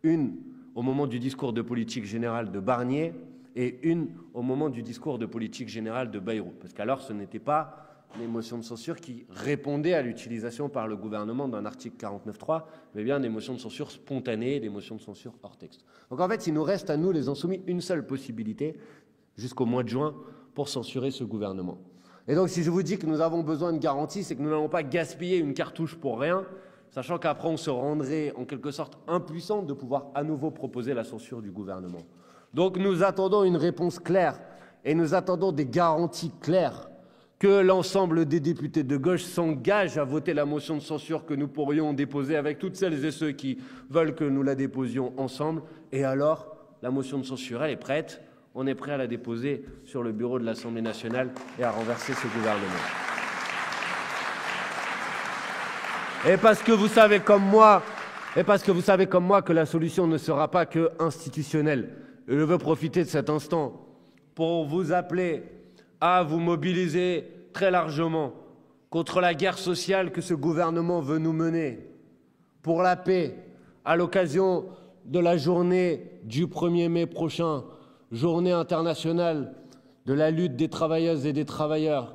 Speaker 3: une au moment du discours de politique générale de Barnier et une au moment du discours de politique générale de Bayrou. Parce qu'alors, ce n'était pas les motions de censure qui répondaient à l'utilisation par le gouvernement d'un article 49.3, mais bien des motions de censure spontanées, des motions de censure hors texte. Donc en fait, il nous reste à nous, les insoumis, une seule possibilité, jusqu'au mois de juin, pour censurer ce gouvernement. Et donc si je vous dis que nous avons besoin de garanties, c'est que nous n'allons pas gaspiller une cartouche pour rien, sachant qu'après on se rendrait en quelque sorte impuissant de pouvoir à nouveau proposer la censure du gouvernement. Donc nous attendons une réponse claire et nous attendons des garanties claires que l'ensemble des députés de gauche s'engagent à voter la motion de censure que nous pourrions déposer avec toutes celles et ceux qui veulent que nous la déposions ensemble. Et alors, la motion de censure, elle est prête. On est prêt à la déposer sur le bureau de l'Assemblée nationale et à renverser ce gouvernement. Et parce que vous savez comme moi que la solution ne sera pas que institutionnelle. Je veux profiter de cet instant pour vous appeler à vous mobiliser très largement contre la guerre sociale que ce gouvernement veut nous mener, pour la paix, à l'occasion de la journée du 1er mai prochain, journée internationale de la lutte des travailleuses et des travailleurs,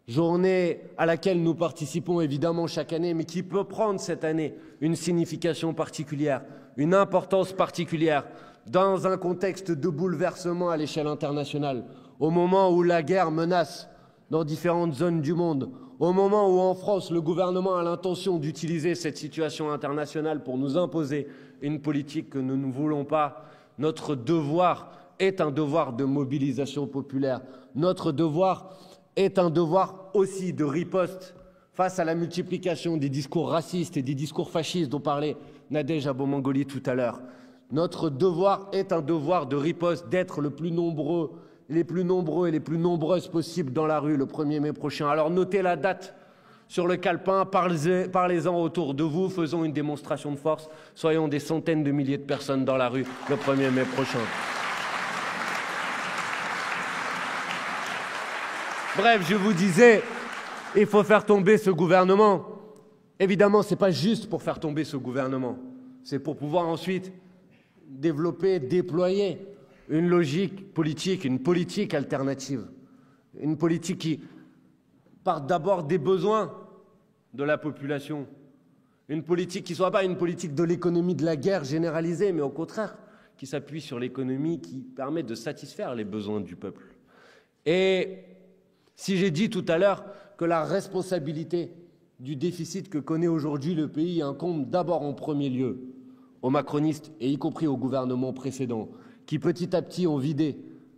Speaker 3: journée à laquelle nous participons évidemment chaque année, mais qui peut prendre cette année une signification particulière, une importance particulière, dans un contexte de bouleversement à l'échelle internationale, au moment où la guerre menace dans différentes zones du monde, au moment où en France, le gouvernement a l'intention d'utiliser cette situation internationale pour nous imposer une politique que nous ne voulons pas, notre devoir est un devoir de mobilisation populaire. Notre devoir est un devoir aussi de riposte face à la multiplication des discours racistes et des discours fascistes dont parlait Nadège Abomangoli tout à l'heure. Notre devoir est un devoir de riposte, d'être les plus nombreux et les plus nombreuses possibles dans la rue le 1er mai prochain. Alors notez la date sur le calepin, parlez-en autour de vous, faisons une démonstration de force, soyons des centaines de milliers de personnes dans la rue le 1er mai prochain. Bref, je vous disais, il faut faire tomber ce gouvernement. Évidemment, ce n'est pas juste pour faire tomber ce gouvernement, c'est pour pouvoir ensuite développer, déployer une logique politique, une politique alternative, une politique qui part d'abord des besoins de la population, une politique qui ne soit pas une politique de l'économie de la guerre généralisée, mais au contraire, qui s'appuie sur l'économie qui permet de satisfaire les besoins du peuple. Et si j'ai dit tout à l'heure que la responsabilité du déficit que connaît aujourd'hui le pays incombe d'abord en premier lieu aux macronistes, et y compris au gouvernement précédent, qui petit à petit ont vidé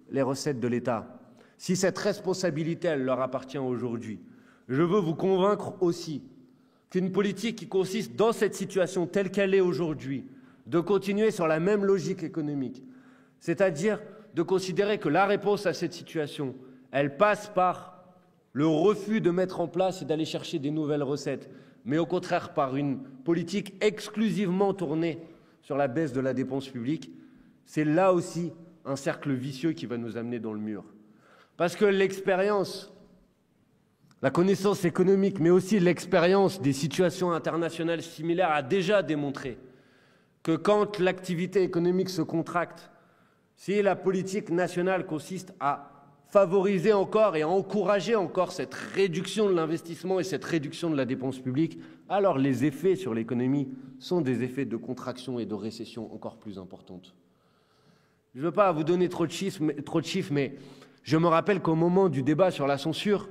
Speaker 3: les recettes de l'État, si cette responsabilité elle leur appartient aujourd'hui, je veux vous convaincre aussi qu'une politique qui consiste dans cette situation telle qu'elle est aujourd'hui, de continuer sur la même logique économique, c'est-à-dire de considérer que la réponse à cette situation, elle passe par le refus de mettre en place et d'aller chercher des nouvelles recettes, mais au contraire par une politique exclusivement tournée sur la baisse de la dépense publique, c'est là aussi un cercle vicieux qui va nous amener dans le mur. Parce que l'expérience, la connaissance économique, mais aussi l'expérience des situations internationales similaires a déjà démontré que quand l'activité économique se contracte, si la politique nationale consiste à favoriser encore et à encourager encore cette réduction de l'investissement et cette réduction de la dépense publique, alors les effets sur l'économie sont des effets de contraction et de récession encore plus importantes. Je ne veux pas vous donner trop de chiffres, mais je me rappelle qu'au moment du débat sur la censure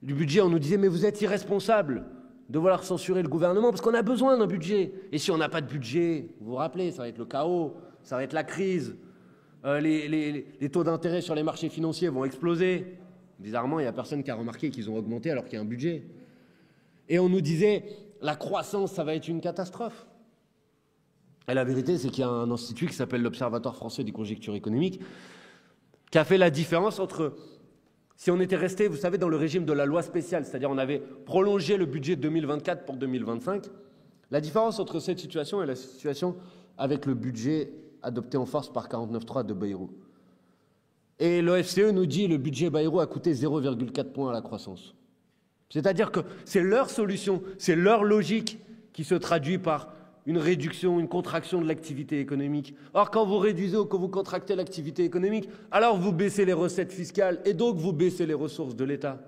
Speaker 3: du budget, on nous disait « mais vous êtes irresponsable de vouloir censurer le gouvernement parce qu'on a besoin d'un budget. Et si on n'a pas de budget, vous vous rappelez, ça va être le chaos, ça va être la crise. les taux d'intérêt sur les marchés financiers vont exploser. Bizarrement, il n'y a personne qui a remarqué qu'ils ont augmenté alors qu'il y a un budget. Et on nous disait, la croissance, ça va être une catastrophe. Et la vérité, c'est qu'il y a un institut qui s'appelle l'Observatoire français des conjonctures économiques qui a fait la différence entre, si on était resté, vous savez, dans le régime de la loi spéciale, c'est-à-dire on avait prolongé le budget de 2024 pour 2025, la différence entre cette situation et la situation avec le budget adopté en force par 49.3 de Bayrou. Et l'OFCE nous dit que le budget Bayrou a coûté 0,4 points à la croissance. C'est-à-dire que c'est leur solution, c'est leur logique qui se traduit par une réduction, une contraction de l'activité économique. Or, quand vous réduisez ou que vous contractez l'activité économique, alors vous baissez les recettes fiscales et donc vous baissez les ressources de l'État.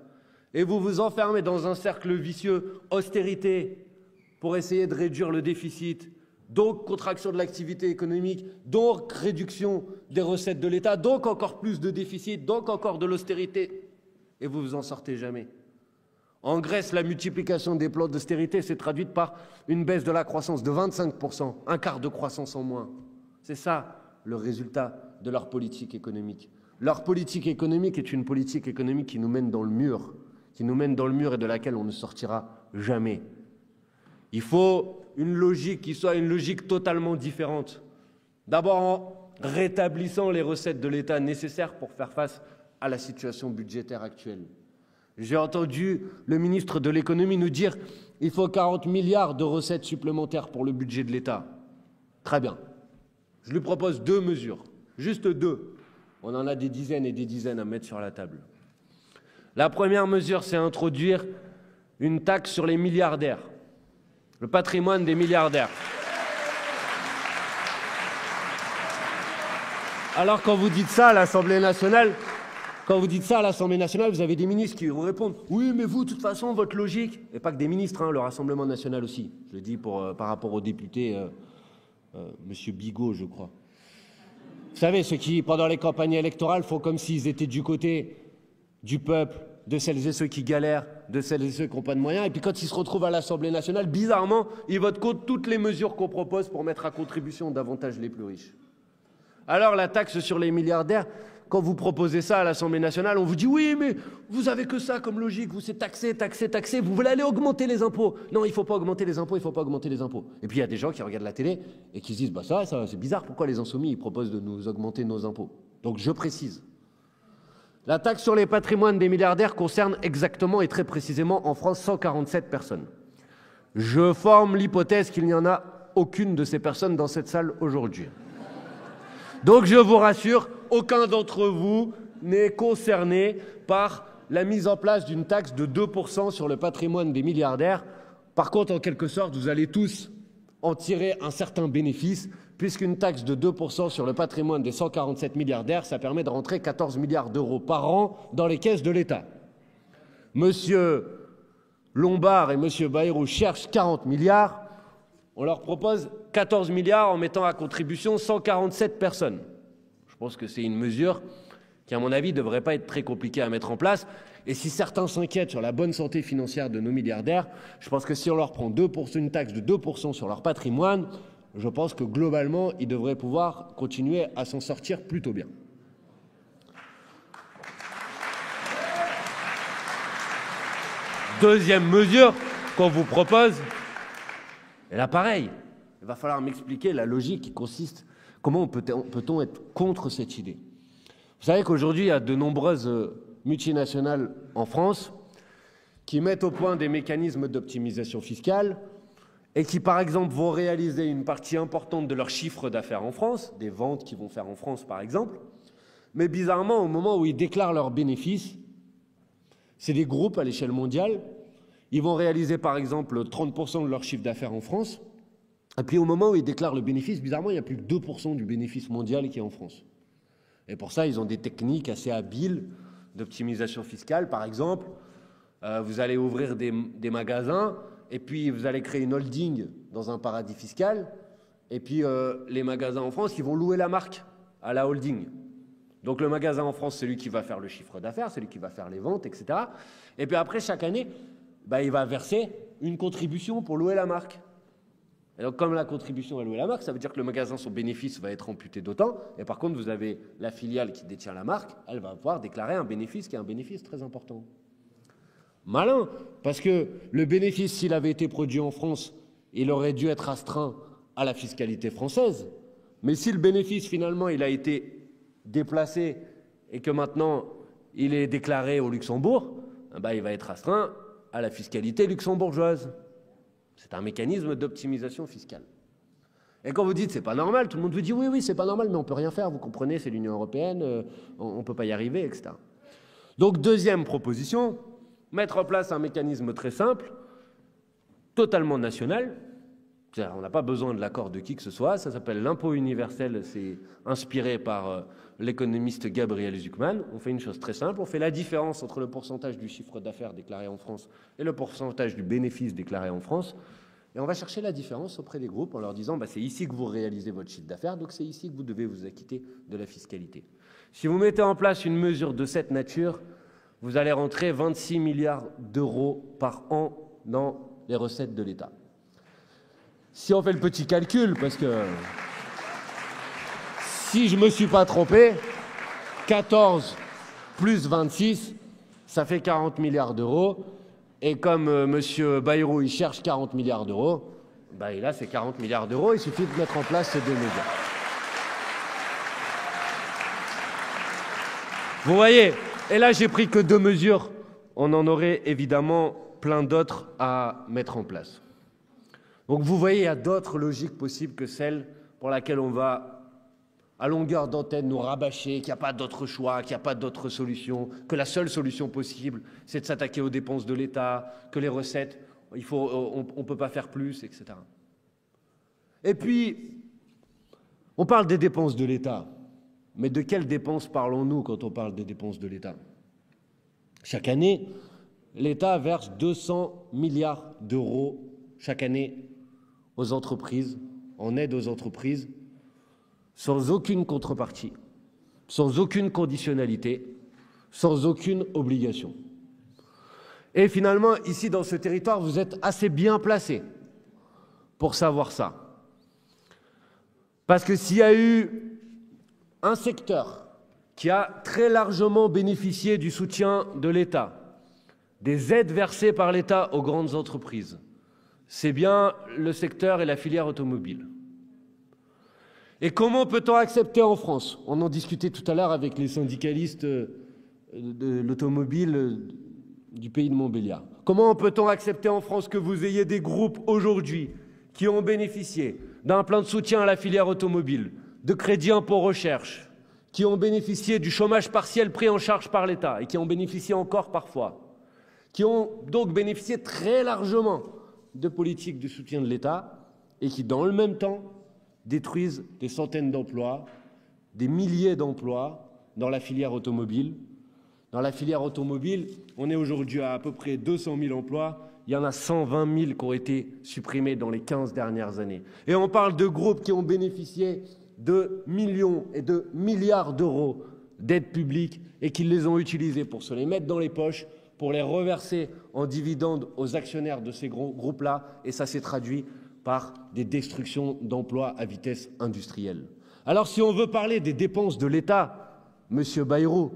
Speaker 3: Et vous vous enfermez dans un cercle vicieux, austérité, pour essayer de réduire le déficit, donc contraction de l'activité économique, donc réduction des recettes de l'État, donc encore plus de déficit, donc encore de l'austérité. Et vous vous en sortez jamais. En Grèce, la multiplication des plans d'austérité s'est traduite par une baisse de la croissance de 25%, un quart de croissance en moins. C'est ça le résultat de leur politique économique. Leur politique économique est une politique économique qui nous mène dans le mur, et de laquelle on ne sortira jamais. Il faut une logique qui soit une logique totalement différente. D'abord en rétablissant les recettes de l'État nécessaires pour faire face à la situation budgétaire actuelle. J'ai entendu le ministre de l'économie nous dire qu'il faut 40 milliards de recettes supplémentaires pour le budget de l'État. Très bien. Je lui propose 2 mesures, juste 2. On en a des dizaines et des dizaines à mettre sur la table. La première mesure, c'est introduire une taxe sur les milliardaires, le patrimoine des milliardaires. Alors quand vous dites ça à l'Assemblée nationale, vous avez des ministres qui vous répondent « Oui, mais vous, de toute façon, votre logique… » Et pas que des ministres, le Rassemblement national aussi. Je le dis par rapport aux députés, Monsieur Bigot, je crois. Vous savez, ceux qui, pendant les campagnes électorales, font comme s'ils étaient du côté du peuple, de celles et ceux qui galèrent, de celles et ceux qui n'ont pas de moyens. Et puis quand ils se retrouvent à l'Assemblée nationale, bizarrement, ils votent contre toutes les mesures qu'on propose pour mettre à contribution davantage les plus riches. Alors la taxe sur les milliardaires… Quand vous proposez ça à l'Assemblée nationale, on vous dit « Oui, mais vous avez que ça comme logique, vous c'est taxer, taxer, taxer, vous voulez aller augmenter les impôts. Non, il ne faut pas augmenter les impôts, il ne faut pas augmenter les impôts. » Et puis il y a des gens qui regardent la télé et qui se disent « Bah ça c'est bizarre, pourquoi les insoumis ils proposent de nous augmenter nos impôts ?» Donc je précise. La taxe sur les patrimoines des milliardaires concerne exactement et très précisément en France 147 personnes. Je forme l'hypothèse qu'il n'y en a aucune de ces personnes dans cette salle aujourd'hui. Donc je vous rassure, aucun d'entre vous n'est concerné par la mise en place d'une taxe de 2% sur le patrimoine des milliardaires. Par contre, en quelque sorte, vous allez tous en tirer un certain bénéfice, puisqu'une taxe de 2% sur le patrimoine des 147 milliardaires, ça permet de rentrer 14 milliards d'euros par an dans les caisses de l'État. Monsieur Lombard et monsieur Bayrou cherchent 40 milliards. On leur propose 14 milliards en mettant à contribution 147 personnes. Je pense que c'est une mesure qui, à mon avis, ne devrait pas être très compliquée à mettre en place. Et si certains s'inquiètent sur la bonne santé financière de nos milliardaires, je pense que si on leur prend une taxe de 2% sur leur patrimoine, je pense que globalement, ils devraient pouvoir continuer à s'en sortir plutôt bien. Deuxième mesure qu'on vous propose, et là pareil, il va falloir m'expliquer la logique qui consiste, comment peut-on être contre cette idée. Vous savez qu'aujourd'hui, il y a de nombreuses multinationales en France qui mettent au point des mécanismes d'optimisation fiscale et qui, par exemple, vont réaliser une partie importante de leur chiffre d'affaires en France, des ventes qu'ils vont faire en France, par exemple, mais bizarrement, au moment où ils déclarent leurs bénéfices, c'est des groupes à l'échelle mondiale, ils vont réaliser, par exemple, 30% de leur chiffre d'affaires en France, et puis au moment où ils déclarent le bénéfice, bizarrement, il n'y a plus que 2% du bénéfice mondial qui est en France. Et pour ça, ils ont des techniques assez habiles d'optimisation fiscale. Par exemple, vous allez ouvrir des magasins, et puis vous allez créer une holding dans un paradis fiscal, et puis les magasins en France, ils vont louer la marque à la holding. Donc le magasin en France, c'est lui qui va faire le chiffre d'affaires, c'est lui qui va faire les ventes, etc. Et puis après, chaque année, il va verser une contribution pour louer la marque. Et donc, comme la contribution est louée la marque, ça veut dire que le magasin, son bénéfice va être amputé d'autant. Et par contre, vous avez la filiale qui détient la marque, elle va pouvoir déclarer un bénéfice qui est un bénéfice très important. Malin, parce que le bénéfice, s'il avait été produit en France, il aurait dû être astreint à la fiscalité française. Mais si le bénéfice, finalement, il a été déplacé et que maintenant, il est déclaré au Luxembourg, ben, il va être astreint à la fiscalité luxembourgeoise. C'est un mécanisme d'optimisation fiscale. Et quand vous dites c'est pas normal, tout le monde vous dit oui, oui, c'est pas normal, mais on peut rien faire, vous comprenez, c'est l'Union européenne, on peut pas y arriver, etc. Donc, deuxième proposition, mettre en place un mécanisme très simple, totalement national. On n'a pas besoin de l'accord de qui que ce soit, ça s'appelle l'impôt universel, c'est inspiré par l'économiste Gabriel Zucman. On fait une chose très simple, on fait la différence entre le pourcentage du chiffre d'affaires déclaré en France et le pourcentage du bénéfice déclaré en France, et on va chercher la différence auprès des groupes en leur disant bah, c'est ici que vous réalisez votre chiffre d'affaires, donc c'est ici que vous devez vous acquitter de la fiscalité. Si vous mettez en place une mesure de cette nature, vous allez rentrer 26 milliards d'euros par an dans les recettes de l'État. Si on fait le petit calcul, parce que si je ne me suis pas trompé, 14 plus 26, ça fait 40 milliards d'euros. Et comme M. Bayrou, il cherche 40 milliards d'euros, ben, il a ces 40 milliards d'euros, il suffit de mettre en place ces deux mesures. Vous voyez, et là j'ai pris que deux mesures, on en aurait évidemment plein d'autres à mettre en place. Donc vous voyez, il y a d'autres logiques possibles que celle pour laquelle on va, à longueur d'antenne, nous rabâcher, qu'il n'y a pas d'autre choix, qu'il n'y a pas d'autre solution, que la seule solution possible, c'est de s'attaquer aux dépenses de l'État, que les recettes, on ne peut pas faire plus, etc. Et puis, on parle des dépenses de l'État. Mais de quelles dépenses parlons-nous quand on parle des dépenses de l'État? Chaque année, l'État verse 200 milliards d'euros chaque année aux entreprises, en aide aux entreprises, sans aucune contrepartie, sans aucune conditionnalité, sans aucune obligation. Et finalement, ici, dans ce territoire, vous êtes assez bien placés pour savoir ça. Parce que s'il y a eu un secteur qui a très largement bénéficié du soutien de l'État, des aides versées par l'État aux grandes entreprises, c'est bien le secteur et la filière automobile. Et comment peut-on accepter en France? On en discutait tout à l'heure avec les syndicalistes de l'automobile du pays de Montbéliard. Comment peut-on accepter en France que vous ayez des groupes aujourd'hui qui ont bénéficié d'un plan de soutien à la filière automobile, de crédit impôt recherche, qui ont bénéficié du chômage partiel pris en charge par l'État et qui en bénéficient encore parfois, qui ont donc bénéficié très largement de politiques de soutien de l'État et qui, dans le même temps, détruisent des centaines d'emplois, des milliers d'emplois dans la filière automobile. Dans la filière automobile, on est aujourd'hui à peu près 200 000 emplois. Il y en a 120 000 qui ont été supprimés dans les 15 dernières années. Et on parle de groupes qui ont bénéficié de millions et de milliards d'euros d'aides publiques et qui les ont utilisés pour se les mettre dans les poches, pour les reverser en dividendes aux actionnaires de ces gros groupes-là, et ça s'est traduit par des destructions d'emplois à vitesse industrielle. Alors si on veut parler des dépenses de l'État, Monsieur Bayrou,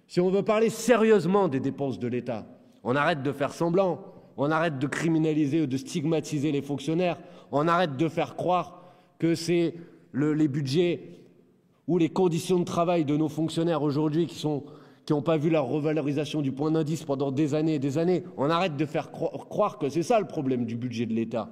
Speaker 3: si on veut parler sérieusement des dépenses de l'État, on arrête de faire semblant, on arrête de criminaliser ou de stigmatiser les fonctionnaires, on arrête de faire croire que c'est les budgets ou les conditions de travail de nos fonctionnaires aujourd'hui qui n'ont pas vu la revalorisation du point d'indice pendant des années et des années. On arrête de faire croire que c'est ça le problème du budget de l'État.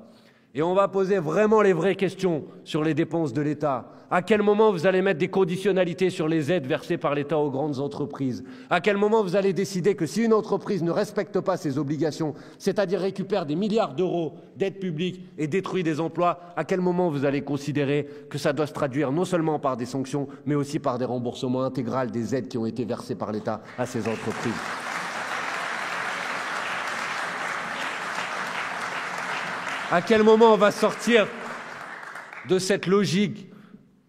Speaker 3: Et on va poser vraiment les vraies questions sur les dépenses de l'État. À quel moment vous allez mettre des conditionnalités sur les aides versées par l'État aux grandes entreprises? À quel moment vous allez décider que si une entreprise ne respecte pas ses obligations, c'est-à-dire récupère des milliards d'euros d'aides publiques et détruit des emplois, à quel moment vous allez considérer que ça doit se traduire non seulement par des sanctions, mais aussi par des remboursements intégral des aides qui ont été versées par l'État à ces entreprises? À quel moment on va sortir de cette logique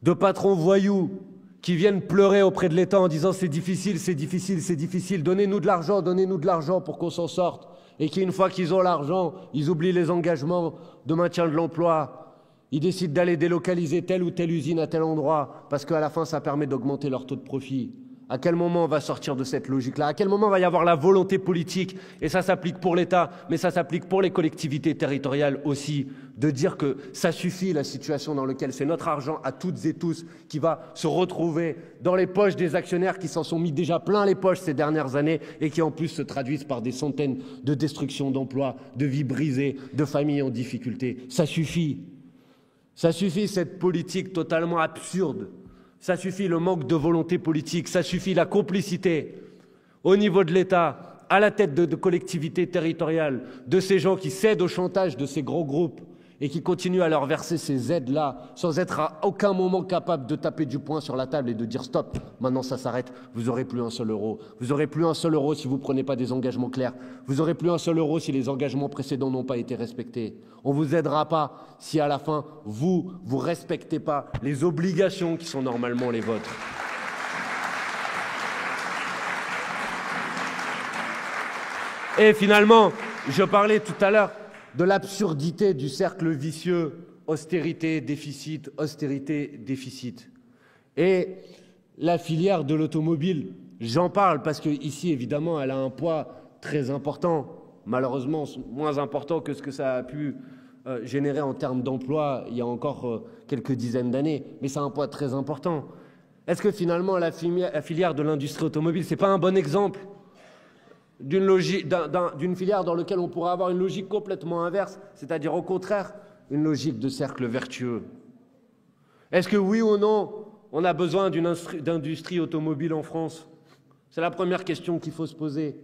Speaker 3: de patrons voyous qui viennent pleurer auprès de l'État en disant c'est difficile, c'est difficile, c'est difficile, donnez-nous de l'argent pour qu'on s'en sorte, et qui, une fois qu'ils ont l'argent, ils oublient les engagements de maintien de l'emploi, Ils décident d'aller délocaliser telle ou telle usine à tel endroit parce qu'à la fin, ça permet d'augmenter leur taux de profit. À quel moment on va sortir de cette logique-là? À quel moment va y avoir la volonté politique? Et ça s'applique pour l'État, mais ça s'applique pour les collectivités territoriales aussi, de dire que ça suffit la situation dans laquelle c'est notre argent à toutes et tous qui va se retrouver dans les poches des actionnaires qui s'en sont mis déjà plein les poches ces dernières années et qui en plus se traduisent par des centaines de destructions d'emplois, de vies brisées, de familles en difficulté. Ça suffit. Ça suffit cette politique totalement absurde. Ça suffit le manque de volonté politique, ça suffit la complicité au niveau de l'État, à la tête de collectivités territoriales, de ces gens qui cèdent au chantage de ces gros groupes et qui continuent à leur verser ces aides-là sans être à aucun moment capables de taper du poing sur la table et de dire stop, maintenant ça s'arrête, vous n'aurez plus un seul euro. Vous n'aurez plus un seul euro si vous ne prenez pas des engagements clairs. Vous n'aurez plus un seul euro si les engagements précédents n'ont pas été respectés. On ne vous aidera pas si à la fin, vous ne respectez pas les obligations qui sont normalement les vôtres. Et finalement, je parlais tout à l'heure de l'absurdité du cercle vicieux austérité, déficit, austérité, déficit. Et la filière de l'automobile, j'en parle parce qu'ici, évidemment, elle a un poids très important, malheureusement moins important que ce que ça a pu générer en termes d'emploi il y a encore quelques dizaines d'années, mais c'est un poids très important. Est-ce que finalement la filière de l'industrie automobile, ce n'est pas un bon exemple d'une filière dans laquelle on pourrait avoir une logique complètement inverse, c'est-à-dire au contraire une logique de cercle vertueux? Est-ce que oui ou non, on a besoin d'une industrie automobile en France? C'est la première question qu'il faut se poser.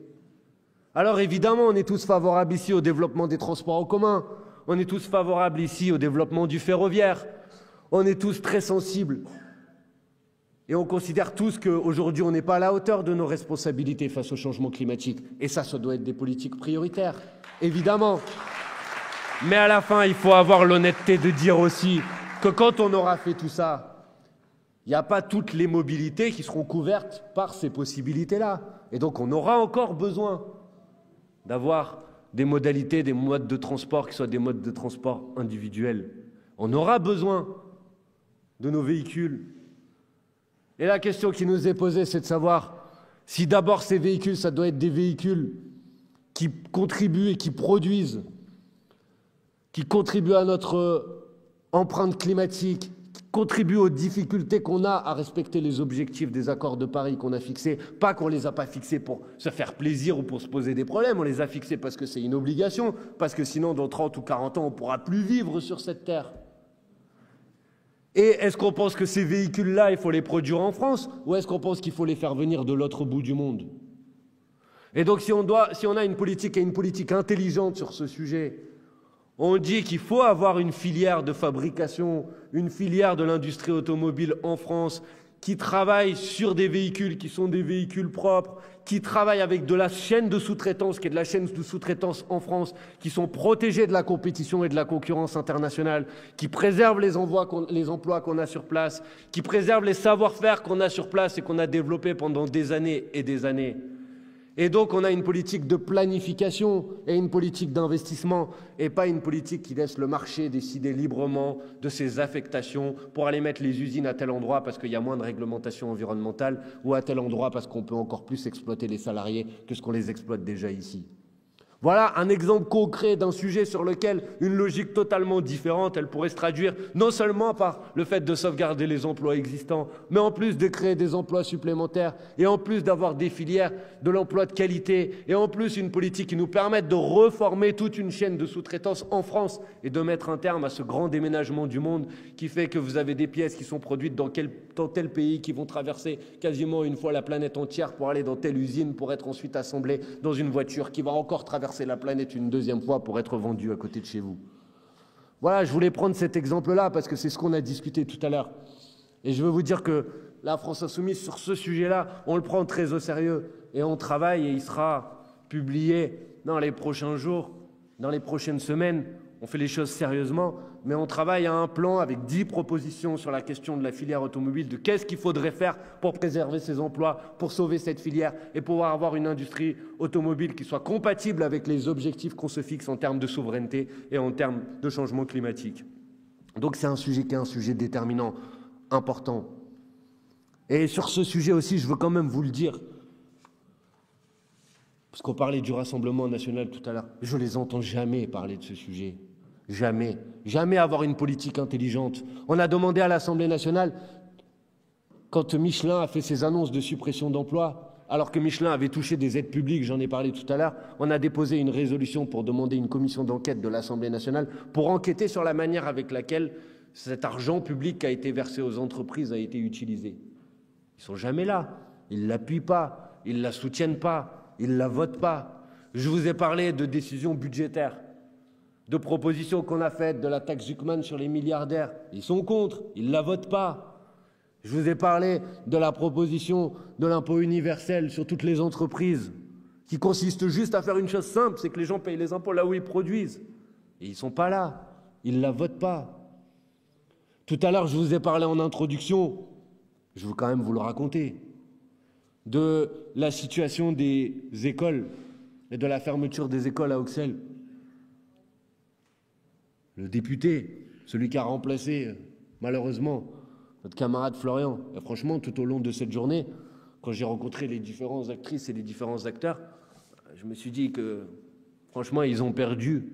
Speaker 3: Alors évidemment, on est tous favorables ici au développement des transports en commun, on est tous favorables ici au développement du ferroviaire, on est tous très sensibles. Et on considère tous qu'aujourd'hui, on n'est pas à la hauteur de nos responsabilités face au changement climatique. Et ça doit être des politiques prioritaires, évidemment. Mais à la fin, il faut avoir l'honnêteté de dire aussi que quand on aura fait tout ça, il n'y a pas toutes les mobilités qui seront couvertes par ces possibilités-là. Et donc, on aura encore besoin d'avoir des modalités, des modes de transport qui soient des modes de transport individuels. On aura besoin de nos véhicules. Et la question qui nous est posée, c'est de savoir si d'abord ces véhicules, ça doit être des véhicules qui contribuent et qui produisent, qui contribuent à notre empreinte climatique, qui contribuent aux difficultés qu'on a à respecter les objectifs des accords de Paris qu'on a fixés. Pas qu'on ne les a pas fixés pour se faire plaisir ou pour se poser des problèmes, on les a fixés parce que c'est une obligation, parce que sinon dans 30 ou 40 ans, on ne pourra plus vivre sur cette terre. Et est-ce qu'on pense que ces véhicules-là, il faut les produire en France, ou est-ce qu'on pense qu'il faut les faire venir de l'autre bout du monde? Et donc si on a une politique et une politique intelligente sur ce sujet, on dit qu'il faut avoir une filière de fabrication, une filière de l'industrie automobile en France qui travaille sur des véhicules qui sont des véhicules propres, qui travaillent avec de la chaîne de sous-traitance, qui est de la chaîne de sous-traitance en France, qui sont protégés de la compétition et de la concurrence internationale, qui préservent les emplois qu'on a sur place, qui préservent les savoir-faire qu'on a sur place et qu'on a développés pendant des années et des années. Et donc on a une politique de planification et une politique d'investissement et pas une politique qui laisse le marché décider librement de ses affectations pour aller mettre les usines à tel endroit parce qu'il y a moins de réglementation environnementale ou à tel endroit parce qu'on peut encore plus exploiter les salariés que ce qu'on les exploite déjà ici. Voilà un exemple concret d'un sujet sur lequel une logique totalement différente, elle pourrait se traduire non seulement par le fait de sauvegarder les emplois existants, mais en plus de créer des emplois supplémentaires et en plus d'avoir des filières de l'emploi de qualité et en plus une politique qui nous permette de reformer toute une chaîne de sous-traitance en France et de mettre un terme à ce grand déménagement du monde qui fait que vous avez des pièces qui sont produites dans tel pays qui vont traverser quasiment une fois la planète entière pour aller dans telle usine pour être ensuite assemblées dans une voiture qui va encore traverser la planète une deuxième fois pour être vendue à côté de chez vous. Voilà, je voulais prendre cet exemple-là parce que c'est ce qu'on a discuté tout à l'heure. Et je veux vous dire que la France Insoumise, sur ce sujet-là, on le prend très au sérieux et on travaille et il sera publié dans les prochains jours, dans les prochaines semaines. On fait les choses sérieusement, mais on travaille à un plan avec 10 propositions sur la question de la filière automobile, de qu'est-ce qu'il faudrait faire pour préserver ces emplois, pour sauver cette filière et pouvoir avoir une industrie automobile qui soit compatible avec les objectifs qu'on se fixe en termes de souveraineté et en termes de changement climatique. Donc c'est un sujet qui est un sujet déterminant, important. Et sur ce sujet aussi, je veux quand même vous le dire, parce qu'on parlait du Rassemblement national tout à l'heure, je les entends jamais parler de ce sujet. Jamais. Jamais avoir une politique intelligente. On a demandé à l'Assemblée nationale, quand Michelin a fait ses annonces de suppression d'emplois, alors que Michelin avait touché des aides publiques, j'en ai parlé tout à l'heure, on a déposé une résolution pour demander une commission d'enquête de l'Assemblée nationale pour enquêter sur la manière avec laquelle cet argent public qui a été versé aux entreprises a été utilisé. Ils ne sont jamais là. Ils ne l'appuient pas. Ils ne la soutiennent pas. Ils ne la votent pas. Je vous ai parlé de décisions budgétaires, de propositions qu'on a faites, de la taxe Zuckman sur les milliardaires. Ils sont contre. Ils ne la votent pas. Je vous ai parlé de la proposition de l'impôt universel sur toutes les entreprises, qui consiste juste à faire une chose simple, c'est que les gens payent les impôts là où ils produisent. Et ils ne sont pas là. Ils ne la votent pas. Tout à l'heure, je vous ai parlé en introduction, je veux quand même vous le raconter, de la situation des écoles et de la fermeture des écoles à Auxerre. Le député, celui qui a remplacé, malheureusement, notre camarade Florian. Et franchement, tout au long de cette journée, quand j'ai rencontré les différentes actrices et les différents acteurs, je me suis dit que, franchement, ils ont perdu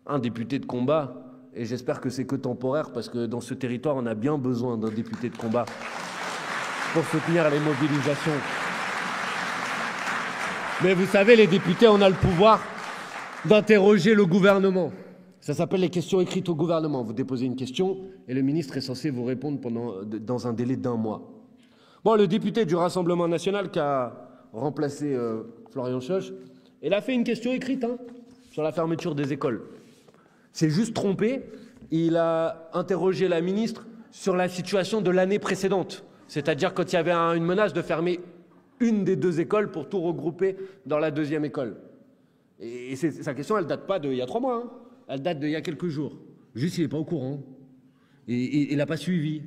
Speaker 3: un député de combat. Et j'espère que c'est que temporaire, parce que dans ce territoire, on a bien besoin d'un député de combat pour soutenir les mobilisations. Mais vous savez, les députés, on a le pouvoir d'interroger le gouvernement. Ça s'appelle les questions écrites au gouvernement. Vous déposez une question et le ministre est censé vous répondre dans un délai d'1 mois. Bon, le député du Rassemblement national qui a remplacé Florian Schoch, il a fait une question écrite sur la fermeture des écoles. C'est juste trompé. Il a interrogé la ministre sur la situation de l'année précédente. C'est-à-dire quand il y avait une menace de fermer une des 2 écoles pour tout regrouper dans la 2e école. Et sa question, elle ne date pas d'il y a 3 mois. Elle date d'il y a quelques jours. Juste, il n'est pas au courant. Et il n'a pas suivi.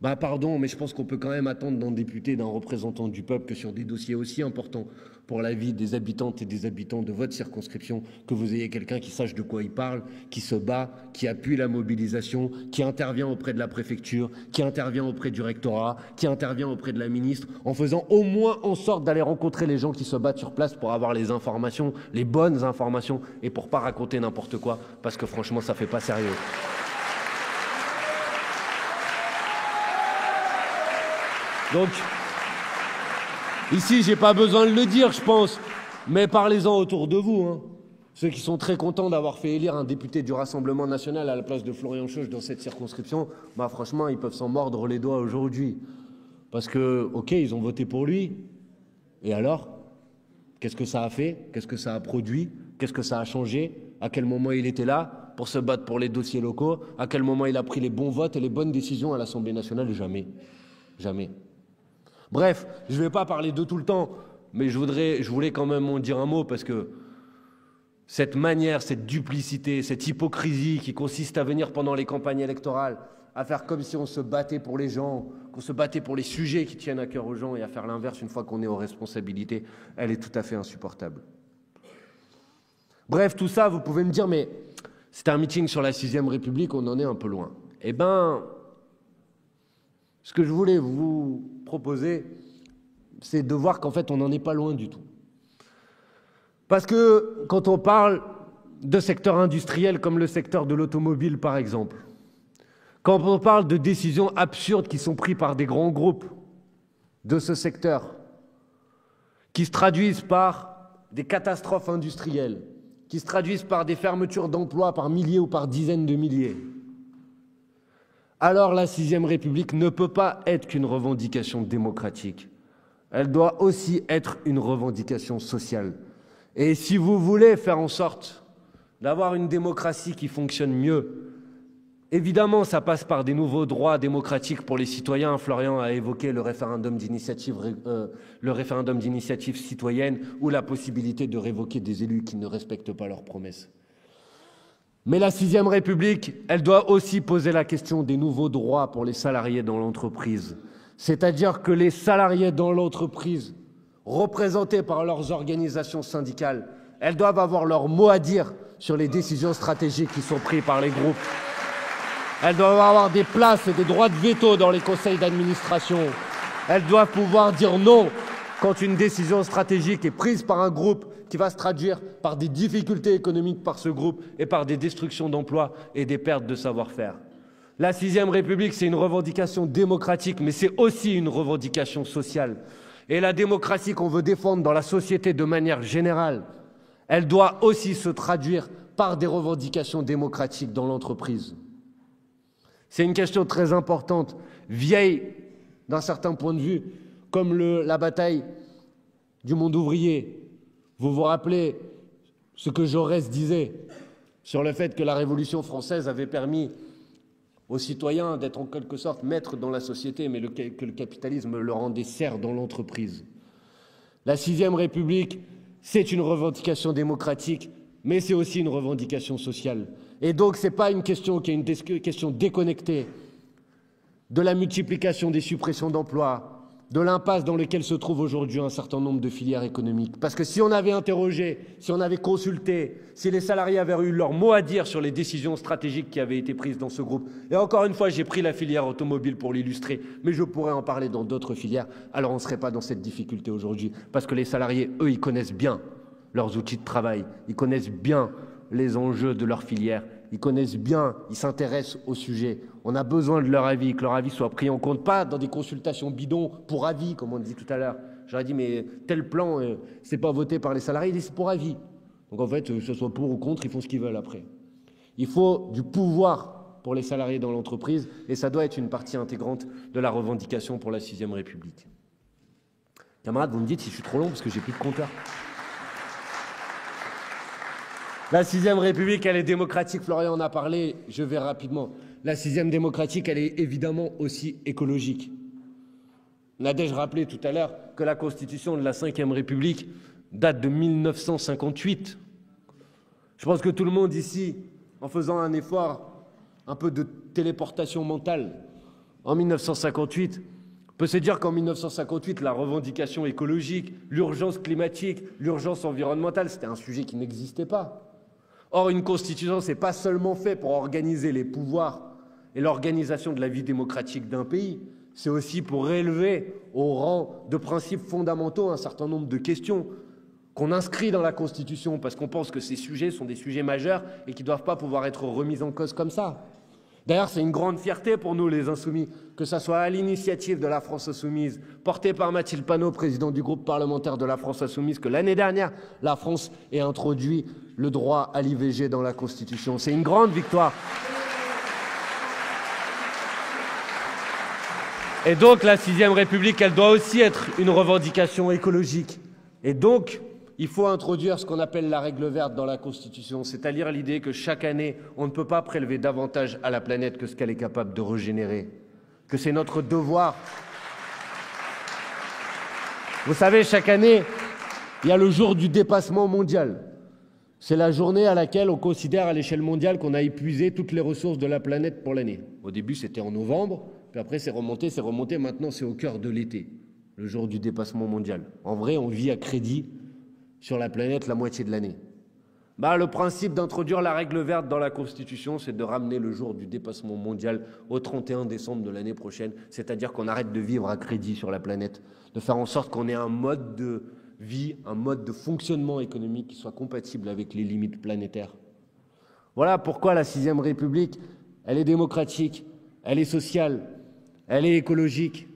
Speaker 3: Bah pardon, mais je pense qu'on peut quand même attendre d'un député, d'un représentant du peuple, que sur des dossiers aussi importants pour la vie des habitantes et des habitants de votre circonscription, que vous ayez quelqu'un qui sache de quoi il parle, qui se bat, qui appuie la mobilisation, qui intervient auprès de la préfecture, qui intervient auprès du rectorat, qui intervient auprès de la ministre, en faisant au moins en sorte d'aller rencontrer les gens qui se battent sur place pour avoir les informations, les bonnes informations, et pour pas raconter n'importe quoi, parce que franchement, ça fait pas sérieux. Donc, ici, j'ai pas besoin de le dire, je pense, mais parlez-en autour de vous. Ceux qui sont très contents d'avoir fait élire un député du Rassemblement national à la place de Florian Schoch dans cette circonscription, bah franchement, ils peuvent s'en mordre les doigts aujourd'hui. Parce que, ok, ils ont voté pour lui. Et alors? Qu'est-ce que ça a fait? Qu'est-ce que ça a produit? Qu'est-ce que ça a changé? À quel moment il était là pour se battre pour les dossiers locaux? À quel moment il a pris les bons votes et les bonnes décisions à l'Assemblée nationale? Jamais. Jamais. Bref, je ne vais pas parler de tout le temps, mais je voulais quand même en dire un mot, parce que cette manière, cette duplicité, cette hypocrisie qui consiste à venir pendant les campagnes électorales, à faire comme si on se battait pour les gens, qu'on se battait pour les sujets qui tiennent à cœur aux gens, et à faire l'inverse une fois qu'on est aux responsabilités, elle est tout à fait insupportable. Bref, tout ça, vous pouvez me dire, mais c'est un meeting sur la 6e République, on en est un peu loin. Eh bien, ce que je voulais vous proposer, c'est de voir qu'en fait, on n'en est pas loin du tout. Parce que quand on parle de secteurs industriels comme le secteur de l'automobile, par exemple, quand on parle de décisions absurdes qui sont prises par des grands groupes de ce secteur, qui se traduisent par des catastrophes industrielles, qui se traduisent par des fermetures d'emplois par milliers ou par dizaines de milliers, alors la 6e République ne peut pas être qu'une revendication démocratique. Elle doit aussi être une revendication sociale. Et si vous voulez faire en sorte d'avoir une démocratie qui fonctionne mieux, évidemment, ça passe par des nouveaux droits démocratiques pour les citoyens. Florian a évoqué le référendum d'initiative citoyenne ou la possibilité de révoquer des élus qui ne respectent pas leurs promesses. Mais la 6e République, elle doit aussi poser la question des nouveaux droits pour les salariés dans l'entreprise. C'est-à-dire que les salariés dans l'entreprise, représentés par leurs organisations syndicales, elles doivent avoir leur mot à dire sur les décisions stratégiques qui sont prises par les groupes. Elles doivent avoir des places et des droits de veto dans les conseils d'administration. Elles doivent pouvoir dire non quand une décision stratégique est prise par un groupe qui va se traduire par des difficultés économiques par ce groupe et par des destructions d'emplois et des pertes de savoir-faire. La 6e République, c'est une revendication démocratique, mais c'est aussi une revendication sociale. Et la démocratie qu'on veut défendre dans la société de manière générale, elle doit aussi se traduire par des revendications démocratiques dans l'entreprise. C'est une question très importante, vieille d'un certain point de vue, comme la bataille du monde ouvrier. Vous vous rappelez ce que Jaurès disait sur le fait que la Révolution française avait permis aux citoyens d'être en quelque sorte maîtres dans la société, mais que le capitalisme leur rendait serfs dans l'entreprise. La 6e République, c'est une revendication démocratique, mais c'est aussi une revendication sociale. Et donc, ce n'est pas une question qui est une question déconnectée de la multiplication des suppressions d'emplois, de l'impasse dans laquelle se trouve aujourd'hui un certain nombre de filières économiques. Parce que si on avait interrogé, si on avait consulté, si les salariés avaient eu leur mot à dire sur les décisions stratégiques qui avaient été prises dans ce groupe, et encore une fois, j'ai pris la filière automobile pour l'illustrer, mais je pourrais en parler dans d'autres filières, alors on ne serait pas dans cette difficulté aujourd'hui. Parce que les salariés, eux, ils connaissent bien leurs outils de travail, ils connaissent bien les enjeux de leur filière, ils connaissent bien, ils s'intéressent au sujet. On a besoin de leur avis, que leur avis soit pris en compte, pas dans des consultations bidons pour avis, comme on dit tout à l'heure. J'aurais dit, mais tel plan, c'est pas voté par les salariés, c'est pour avis. Donc en fait, que ce soit pour ou contre, ils font ce qu'ils veulent après. Il faut du pouvoir pour les salariés dans l'entreprise, et ça doit être une partie intégrante de la revendication pour la 6e République. Camarades, vous me dites si je suis trop long, parce que j'ai plus de compteur. La 6e République, elle est démocratique, Florian en a parlé, je vais rapidement. La 6e démocratique, elle est évidemment aussi écologique. Nadège rappelait tout à l'heure que la constitution de la 5e République date de 1958. Je pense que tout le monde ici, en faisant un effort, un peu de téléportation mentale, en 1958, peut se dire qu'en 1958, la revendication écologique, l'urgence climatique, l'urgence environnementale, c'était un sujet qui n'existait pas. Or, une constitution, ce n'est pas seulement fait pour organiser les pouvoirs et l'organisation de la vie démocratique d'un pays, c'est aussi pour élever au rang de principes fondamentaux un certain nombre de questions qu'on inscrit dans la Constitution parce qu'on pense que ces sujets sont des sujets majeurs et qui ne doivent pas pouvoir être remis en cause comme ça. D'ailleurs, c'est une grande fierté pour nous, les Insoumis, que ça soit à l'initiative de la France Insoumise, portée par Mathilde Panot, président du groupe parlementaire de la France Insoumise, que l'année dernière, la France ait introduit le droit à l'IVG dans la Constitution. C'est une grande victoire. Et donc, la 6e République, elle doit aussi être une revendication écologique. Et donc, il faut introduire ce qu'on appelle la règle verte dans la Constitution, c'est-à-dire l'idée que chaque année, on ne peut pas prélever davantage à la planète que ce qu'elle est capable de régénérer, que c'est notre devoir. Vous savez, chaque année, il y a le jour du dépassement mondial. C'est la journée à laquelle on considère à l'échelle mondiale qu'on a épuisé toutes les ressources de la planète pour l'année. Au début, c'était en novembre, puis après, c'est remonté, maintenant c'est au cœur de l'été, le jour du dépassement mondial. En vrai, on vit à crédit sur la planète la moitié de l'année. Le principe d'introduire la règle verte dans la Constitution, c'est de ramener le jour du dépassement mondial au 31 décembre de l'année prochaine, c'est-à-dire qu'on arrête de vivre à crédit sur la planète, de faire en sorte qu'on ait un mode de vie, un mode de fonctionnement économique qui soit compatible avec les limites planétaires. Voilà pourquoi la 6e République, elle est démocratique, elle est sociale, elle est écologique,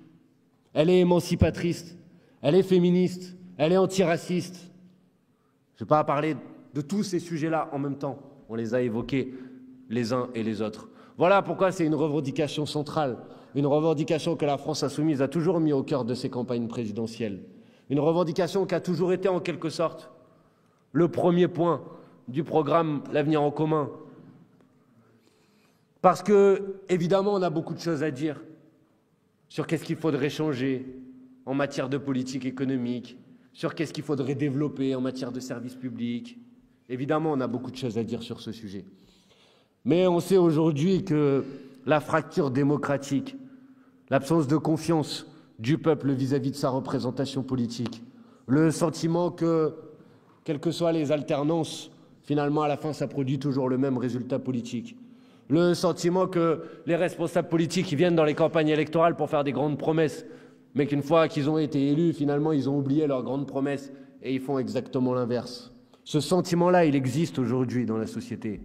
Speaker 3: elle est émancipatrice, elle est féministe, elle est antiraciste. Je ne vais pas parler de tous ces sujets-là en même temps. On les a évoqués les uns et les autres. Voilà pourquoi c'est une revendication centrale, une revendication que la France Insoumise a toujours mis au cœur de ses campagnes présidentielles. Une revendication qui a toujours été en quelque sorte le premier point du programme L'Avenir en commun. Parce que, évidemment, on a beaucoup de choses à dire sur qu'est-ce qu'il faudrait changer en matière de politique économique, sur qu'est-ce qu'il faudrait développer en matière de services publics. Évidemment, on a beaucoup de choses à dire sur ce sujet. Mais on sait aujourd'hui que la fracture démocratique, l'absence de confiance du peuple vis-à-vis de sa représentation politique, le sentiment que, quelles que soient les alternances, finalement, à la fin, ça produit toujours le même résultat politique, Le sentiment que les responsables politiques ils viennent dans les campagnes électorales pour faire des grandes promesses, mais qu'une fois qu'ils ont été élus, finalement, ils ont oublié leurs grandes promesses et ils font exactement l'inverse. Ce sentiment-là, il existe aujourd'hui dans la société.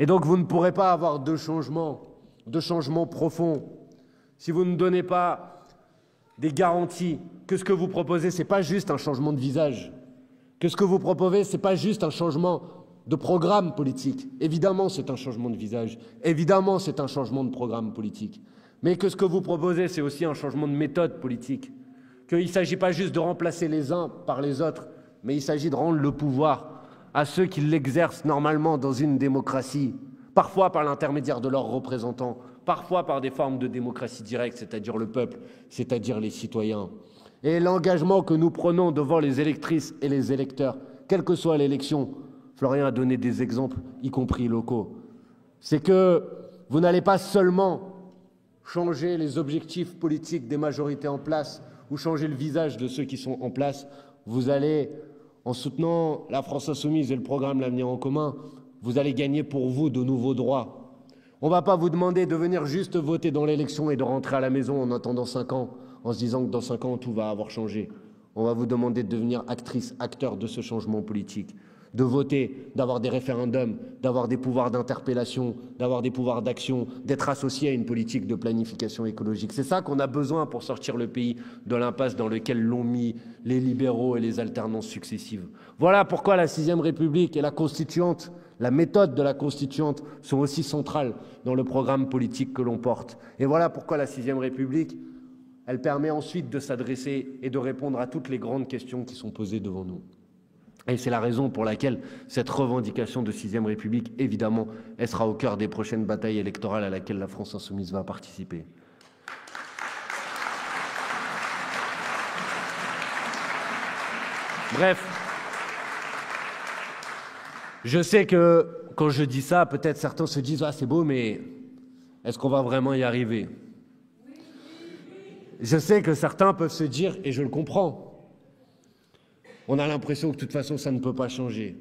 Speaker 3: Et donc, vous ne pourrez pas avoir de changement profond, si vous ne donnez pas des garanties que ce que vous proposez, ce n'est pas juste un changement de visage, que ce que vous proposez, ce n'est pas juste un changement de programme politique. Évidemment, c'est un changement de visage. Évidemment, c'est un changement de programme politique. Mais que ce que vous proposez, c'est aussi un changement de méthode politique. Qu'il ne s'agit pas juste de remplacer les uns par les autres, mais il s'agit de rendre le pouvoir à ceux qui l'exercent normalement dans une démocratie, parfois par l'intermédiaire de leurs représentants, parfois par des formes de démocratie directe, c'est-à-dire le peuple, c'est-à-dire les citoyens. Et l'engagement que nous prenons devant les électrices et les électeurs, quelle que soit l'élection, Florian a donné des exemples, y compris locaux, c'est que vous n'allez pas seulement changer les objectifs politiques des majorités en place ou changer le visage de ceux qui sont en place, vous allez, en soutenant la France Insoumise et le programme L'Avenir en commun, vous allez gagner pour vous de nouveaux droits. On ne va pas vous demander de venir juste voter dans l'élection et de rentrer à la maison en attendant 5 ans, en se disant que dans 5 ans, tout va avoir changé. On va vous demander de devenir actrice, acteur de ce changement politique, de voter, d'avoir des référendums, d'avoir des pouvoirs d'interpellation, d'avoir des pouvoirs d'action, d'être associé à une politique de planification écologique. C'est ça qu'on a besoin pour sortir le pays de l'impasse dans laquelle l'ont mis les libéraux et les alternances successives. Voilà pourquoi la 6e République et la Constituante, la méthode de la Constituante sont aussi centrales dans le programme politique que l'on porte. Et voilà pourquoi la 6e République, elle permet ensuite de s'adresser et de répondre à toutes les grandes questions qui sont posées devant nous. Et c'est la raison pour laquelle cette revendication de 6e République, évidemment, elle sera au cœur des prochaines batailles électorales à laquelle la France Insoumise va participer. Bref, je sais que quand je dis ça, peut-être certains se disent « Ah, c'est beau, mais est-ce qu'on va vraiment y arriver ?» Je sais que certains peuvent se dire, et je le comprends, on a l'impression que de toute façon, ça ne peut pas changer,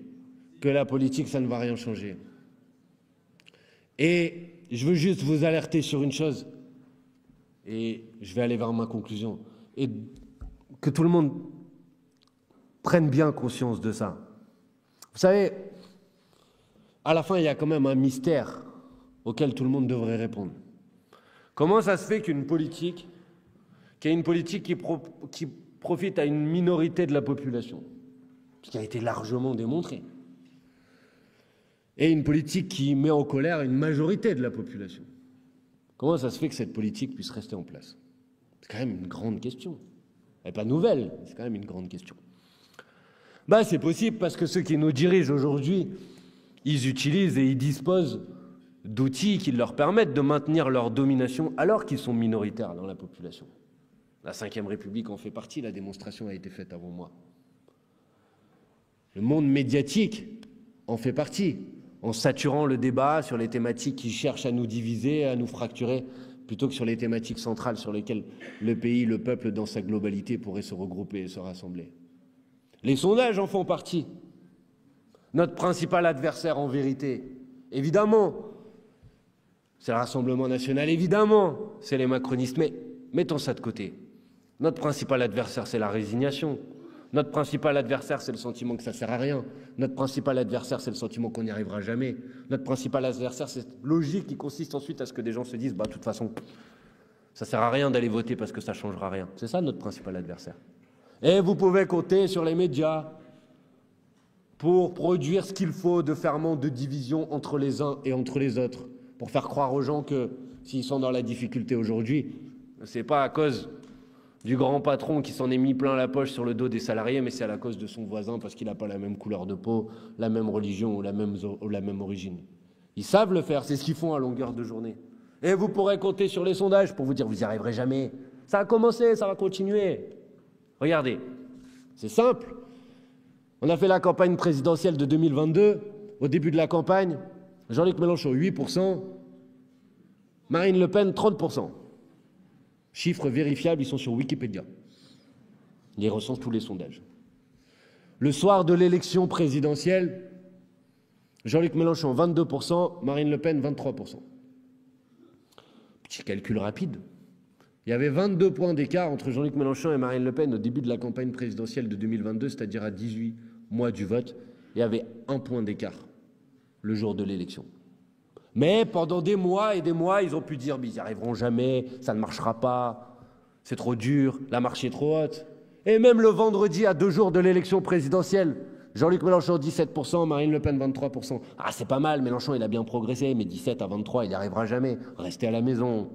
Speaker 3: que la politique, ça ne va rien changer. Et je veux juste vous alerter sur une chose, et je vais aller vers ma conclusion, et que tout le monde prenne bien conscience de ça. Vous savez, à la fin, il y a quand même un mystère auquel tout le monde devrait répondre. Comment ça se fait qu'une politique, qui profite à une minorité de la population, ce qui a été largement démontré, et une politique qui met en colère une majorité de la population. Comment ça se fait que cette politique puisse rester en place? C'est quand même une grande question. Elle n'est pas nouvelle, c'est quand même une grande question. C'est possible parce que ceux qui nous dirigent aujourd'hui, ils utilisent et ils disposent d'outils qui leur permettent de maintenir leur domination alors qu'ils sont minoritaires dans la population. La 5e République en fait partie, la démonstration a été faite avant moi. Le monde médiatique en fait partie, en saturant le débat sur les thématiques qui cherchent à nous diviser, à nous fracturer, plutôt que sur les thématiques centrales sur lesquelles le pays, le peuple dans sa globalité pourrait se regrouper et se rassembler. Les sondages en font partie. Notre principal adversaire en vérité, évidemment, c'est le Rassemblement national, évidemment, c'est les macronistes, mais mettons ça de côté. Notre principal adversaire, c'est la résignation. Notre principal adversaire, c'est le sentiment que ça ne sert à rien. Notre principal adversaire, c'est le sentiment qu'on n'y arrivera jamais. Notre principal adversaire, c'est cette logique qui consiste ensuite à ce que des gens se disent « de toute façon, ça ne sert à rien d'aller voter parce que ça ne changera rien ». C'est ça notre principal adversaire. Et vous pouvez compter sur les médias pour produire ce qu'il faut de ferment de division entre les uns et entre les autres, pour faire croire aux gens que s'ils sont dans la difficulté aujourd'hui, ce n'est pas à cause du grand patron qui s'en est mis plein la poche sur le dos des salariés, mais c'est à la cause de son voisin parce qu'il n'a pas la même couleur de peau, la même religion ou la même origine. Ils savent le faire, c'est ce qu'ils font à longueur de journée. Et vous pourrez compter sur les sondages pour vous dire vous n'y arriverez jamais. Ça a commencé, ça va continuer. Regardez, c'est simple. On a fait la campagne présidentielle de 2022. Au début de la campagne, Jean-Luc Mélenchon, 8%, Marine Le Pen, 30%. Chiffres vérifiables, ils sont sur Wikipédia. Ils recensent tous les sondages. Le soir de l'élection présidentielle, Jean-Luc Mélenchon, 22%, Marine Le Pen, 23%. Petit calcul rapide. Il y avait 22 points d'écart entre Jean-Luc Mélenchon et Marine Le Pen au début de la campagne présidentielle de 2022, c'est-à-dire à 18 mois du vote. Il y avait 1 point d'écart le jour de l'élection. Mais pendant des mois et des mois, ils ont pu dire ils n'y arriveront jamais, ça ne marchera pas, c'est trop dur, la marche est trop haute. Et même le vendredi, à 2 jours de l'élection présidentielle, Jean-Luc Mélenchon 17%, Marine Le Pen 23%. Ah, c'est pas mal, Mélenchon il a bien progressé, mais 17 à 23, il n'y arrivera jamais. Restez à la maison,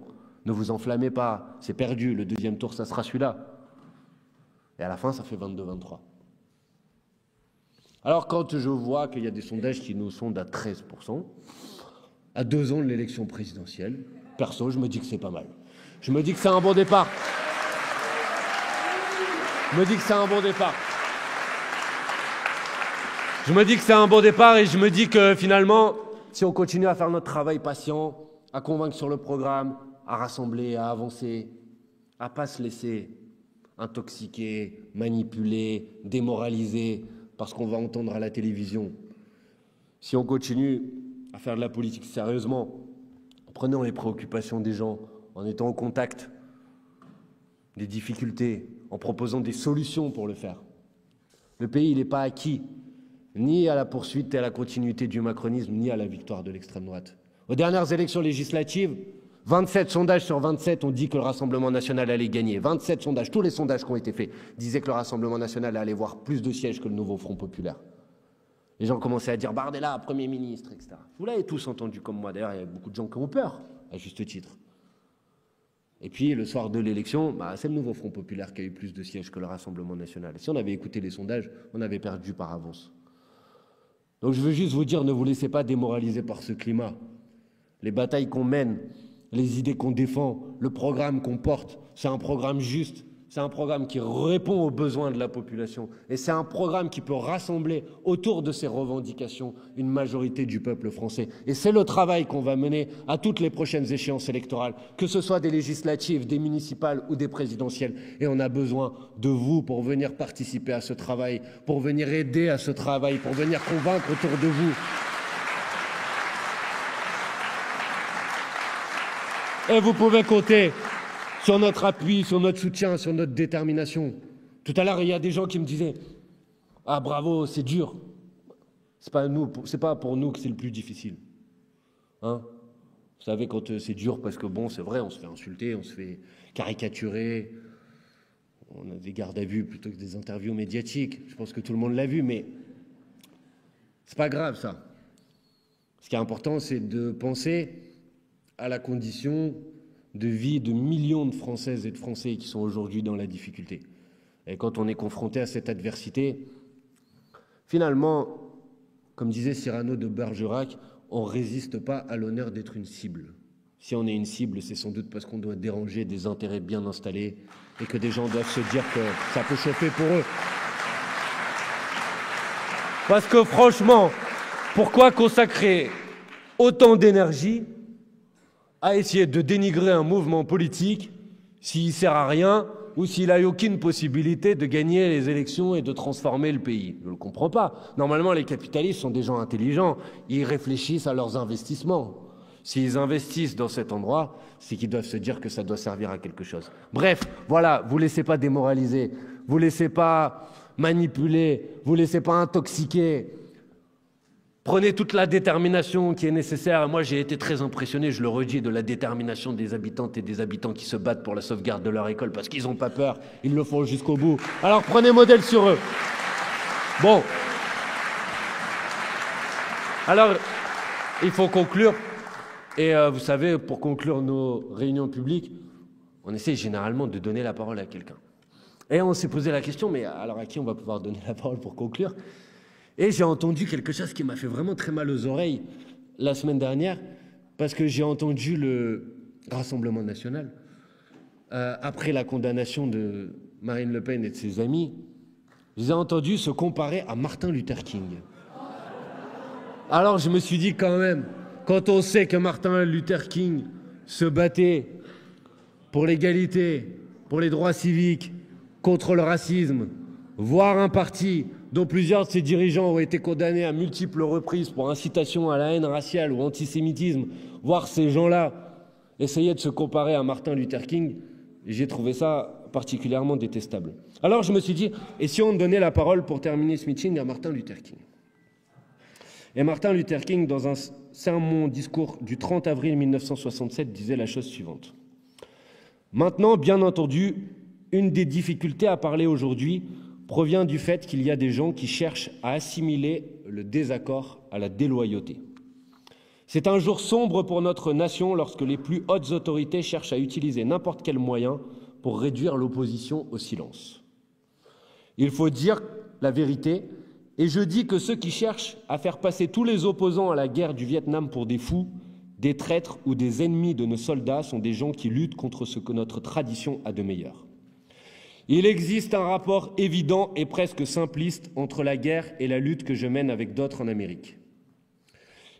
Speaker 3: ne vous enflammez pas, c'est perdu, le deuxième tour ça sera celui-là. Et à la fin ça fait 22-23. Alors quand je vois qu'il y a des sondages qui nous sondent à 13%, à 2 ans de l'élection présidentielle, perso je me dis que c'est pas mal. Je me dis que c'est un bon départ. Je me dis que c'est un bon départ. Je me dis que c'est un bon départ et je me dis que finalement, si on continue à faire notre travail patient, à convaincre sur le programme, à rassembler, à avancer, à ne pas se laisser intoxiquer, manipuler, démoraliser parce qu'on va entendre à la télévision. Si on continue à faire de la politique sérieusement, en prenant les préoccupations des gens, en étant au contact des difficultés, en proposant des solutions pour le faire. Le pays, il n'est pas acquis, ni à la poursuite et à la continuité du macronisme, ni à la victoire de l'extrême droite. Aux dernières élections législatives, 27 sondages sur 27 ont dit que le Rassemblement national allait gagner. 27 sondages, tous les sondages qui ont été faits, disaient que le Rassemblement national allait avoir plus de sièges que le nouveau Front populaire. Les gens commençaient à dire « Bardella, Premier ministre », etc. Vous l'avez tous entendu comme moi. D'ailleurs, il y a beaucoup de gens qui ont peur, à juste titre. Et puis, le soir de l'élection, c'est le nouveau Front populaire qui a eu plus de sièges que le Rassemblement national. Et si on avait écouté les sondages, on avait perdu par avance. Donc je veux juste vous dire, ne vous laissez pas démoraliser par ce climat. Les batailles qu'on mène, les idées qu'on défend, le programme qu'on porte, c'est un programme juste, c'est un programme qui répond aux besoins de la population. Et c'est un programme qui peut rassembler autour de ces revendications une majorité du peuple français. Et c'est le travail qu'on va mener à toutes les prochaines échéances électorales, que ce soit des législatives, des municipales ou des présidentielles. Et on a besoin de vous pour venir participer à ce travail, pour venir aider à ce travail, pour venir convaincre autour de vous. Et vous pouvez compter sur notre appui, sur notre soutien, sur notre détermination. Tout à l'heure, il y a des gens qui me disaient « Ah bravo, c'est dur ». C'est pas pour nous que c'est le plus difficile. Hein? Vous savez, quand c'est dur, parce que bon, c'est vrai, on se fait insulter, on se fait caricaturer, on a des gardes à vue plutôt que des interviews médiatiques. Je pense que tout le monde l'a vu, mais c'est pas grave ça. Ce qui est important, c'est de penser à la condition de vie de millions de Françaises et de Français qui sont aujourd'hui dans la difficulté. Et quand on est confronté à cette adversité, finalement, comme disait Cyrano de Bergerac, on ne résiste pas à l'honneur d'être une cible. Si on est une cible, c'est sans doute parce qu'on doit déranger des intérêts bien installés et que des gens doivent se dire que ça peut chauffer pour eux. Parce que franchement, pourquoi consacrer autant d'énergie à essayer de dénigrer un mouvement politique s'il ne sert à rien ou s'il n'a aucune possibilité de gagner les élections et de transformer le pays? Je ne le comprends pas. Normalement, les capitalistes sont des gens intelligents. Ils réfléchissent à leurs investissements. S'ils investissent dans cet endroit, c'est qu'ils doivent se dire que ça doit servir à quelque chose. Bref, voilà, vous ne laissez pas démoraliser, vous ne laissez pas manipuler, vous ne laissez pas intoxiquer. Prenez toute la détermination qui est nécessaire. Moi, j'ai été très impressionné, je le redis, de la détermination des habitantes et des habitants qui se battent pour la sauvegarde de leur école parce qu'ils n'ont pas peur, ils le font jusqu'au bout. Alors prenez modèle sur eux. Bon. Alors, il faut conclure. Et vous savez, pour conclure nos réunions publiques, on essaie généralement de donner la parole à quelqu'un. Et on s'est posé la question, mais alors à qui on va pouvoir donner la parole pour conclure ? Et j'ai entendu quelque chose qui m'a fait vraiment très mal aux oreilles la semaine dernière, parce que j'ai entendu le Rassemblement national, après la condamnation de Marine Le Pen et de ses amis, je les ai entendus se comparer à Martin Luther King. Alors je me suis dit quand même, quand on sait que Martin Luther King se battait pour l'égalité, pour les droits civiques, contre le racisme, voir un parti dont plusieurs de ses dirigeants ont été condamnés à multiples reprises pour incitation à la haine raciale ou antisémitisme, voir ces gens-là essayer de se comparer à Martin Luther King, j'ai trouvé ça particulièrement détestable. Alors je me suis dit, et si on donnait la parole pour terminer ce meeting à Martin Luther King? Et Martin Luther King, dans un sermon discours du 30 avril 1967, disait la chose suivante. Maintenant, bien entendu, une des difficultés à parler aujourd'hui provient du fait qu'il y a des gens qui cherchent à assimiler le désaccord à la déloyauté. C'est un jour sombre pour notre nation lorsque les plus hautes autorités cherchent à utiliser n'importe quel moyen pour réduire l'opposition au silence. Il faut dire la vérité, et je dis que ceux qui cherchent à faire passer tous les opposants à la guerre du Vietnam pour des fous, des traîtres ou des ennemis de nos soldats sont des gens qui luttent contre ce que notre tradition a de meilleur. Il existe un rapport évident et presque simpliste entre la guerre et la lutte que je mène avec d'autres en Amérique.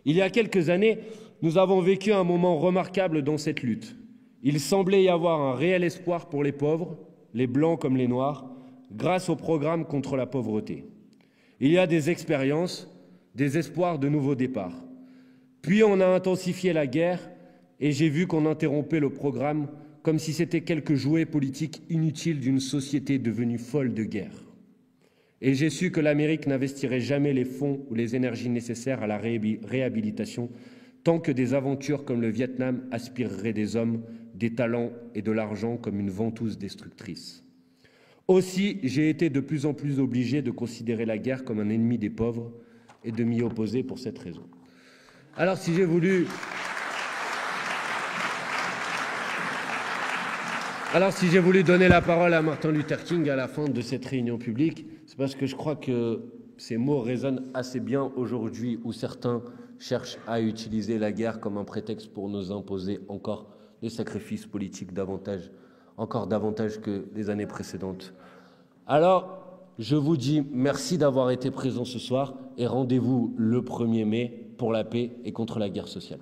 Speaker 3: Il y a quelques années, nous avons vécu un moment remarquable dans cette lutte. Il semblait y avoir un réel espoir pour les pauvres, les blancs comme les noirs, grâce au programme contre la pauvreté. Il y a des expériences, des espoirs de nouveaux départs. Puis on a intensifié la guerre et j'ai vu qu'on interrompait le programme comme si c'était quelques jouets politiques inutiles d'une société devenue folle de guerre. Et j'ai su que l'Amérique n'investirait jamais les fonds ou les énergies nécessaires à la réhabilitation tant que des aventures comme le Vietnam aspireraient des hommes, des talents et de l'argent comme une ventouse destructrice. Aussi, j'ai été de plus en plus obligé de considérer la guerre comme un ennemi des pauvres et de m'y opposer pour cette raison. Alors si j'ai voulu donner la parole à Martin Luther King à la fin de cette réunion publique, c'est parce que je crois que ces mots résonnent assez bien aujourd'hui où certains cherchent à utiliser la guerre comme un prétexte pour nous imposer encore des sacrifices politiques encore davantage que les années précédentes. Alors, je vous dis merci d'avoir été présents ce soir et rendez-vous le 1er mai pour la paix et contre la guerre sociale.